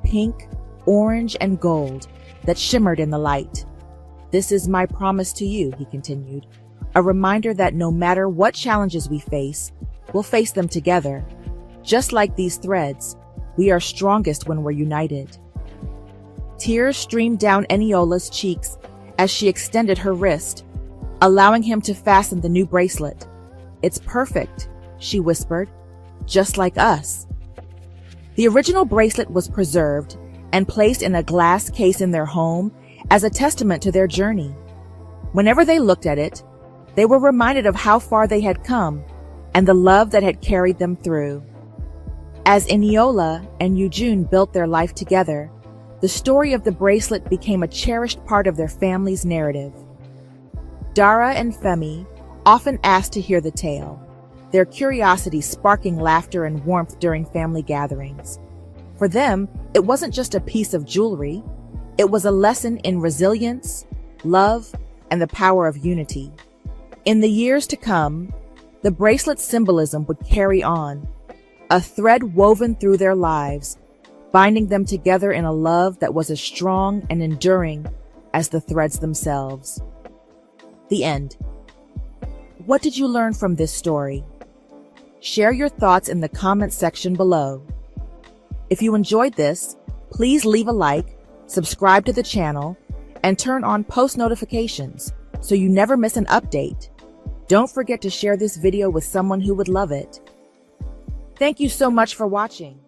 pink, orange, and gold, that shimmered in the light. "This is my promise to you," he continued, "a reminder that no matter what challenges we face, we'll face them together. Just like these threads, We are strongest when we're united." Tears streamed down Eniola's cheeks as she extended her wrist, allowing him to fasten the new bracelet. "It's perfect," she whispered, "just like us." The original bracelet was preserved and placed in a glass case in their home as a testament to their journey. Whenever they looked at it, they were reminded of how far they had come and the love that had carried them through. As Eniola and Eugene built their life together, the story of the bracelet became a cherished part of their family's narrative. Dara and Femi often asked to hear the tale, their curiosity sparking laughter and warmth during family gatherings. For them, it wasn't just a piece of jewelry, it was a lesson in resilience, love, and the power of unity. In the years to come, the bracelet's symbolism would carry on, a thread woven through their lives, binding them together in a love that was as strong and enduring as the threads themselves. The end. What did you learn from this story? Share your thoughts in the comments section below. If you enjoyed this, please leave a like, subscribe to the channel, and turn on post notifications so you never miss an update. Don't forget to share this video with someone who would love it. Thank you so much for watching.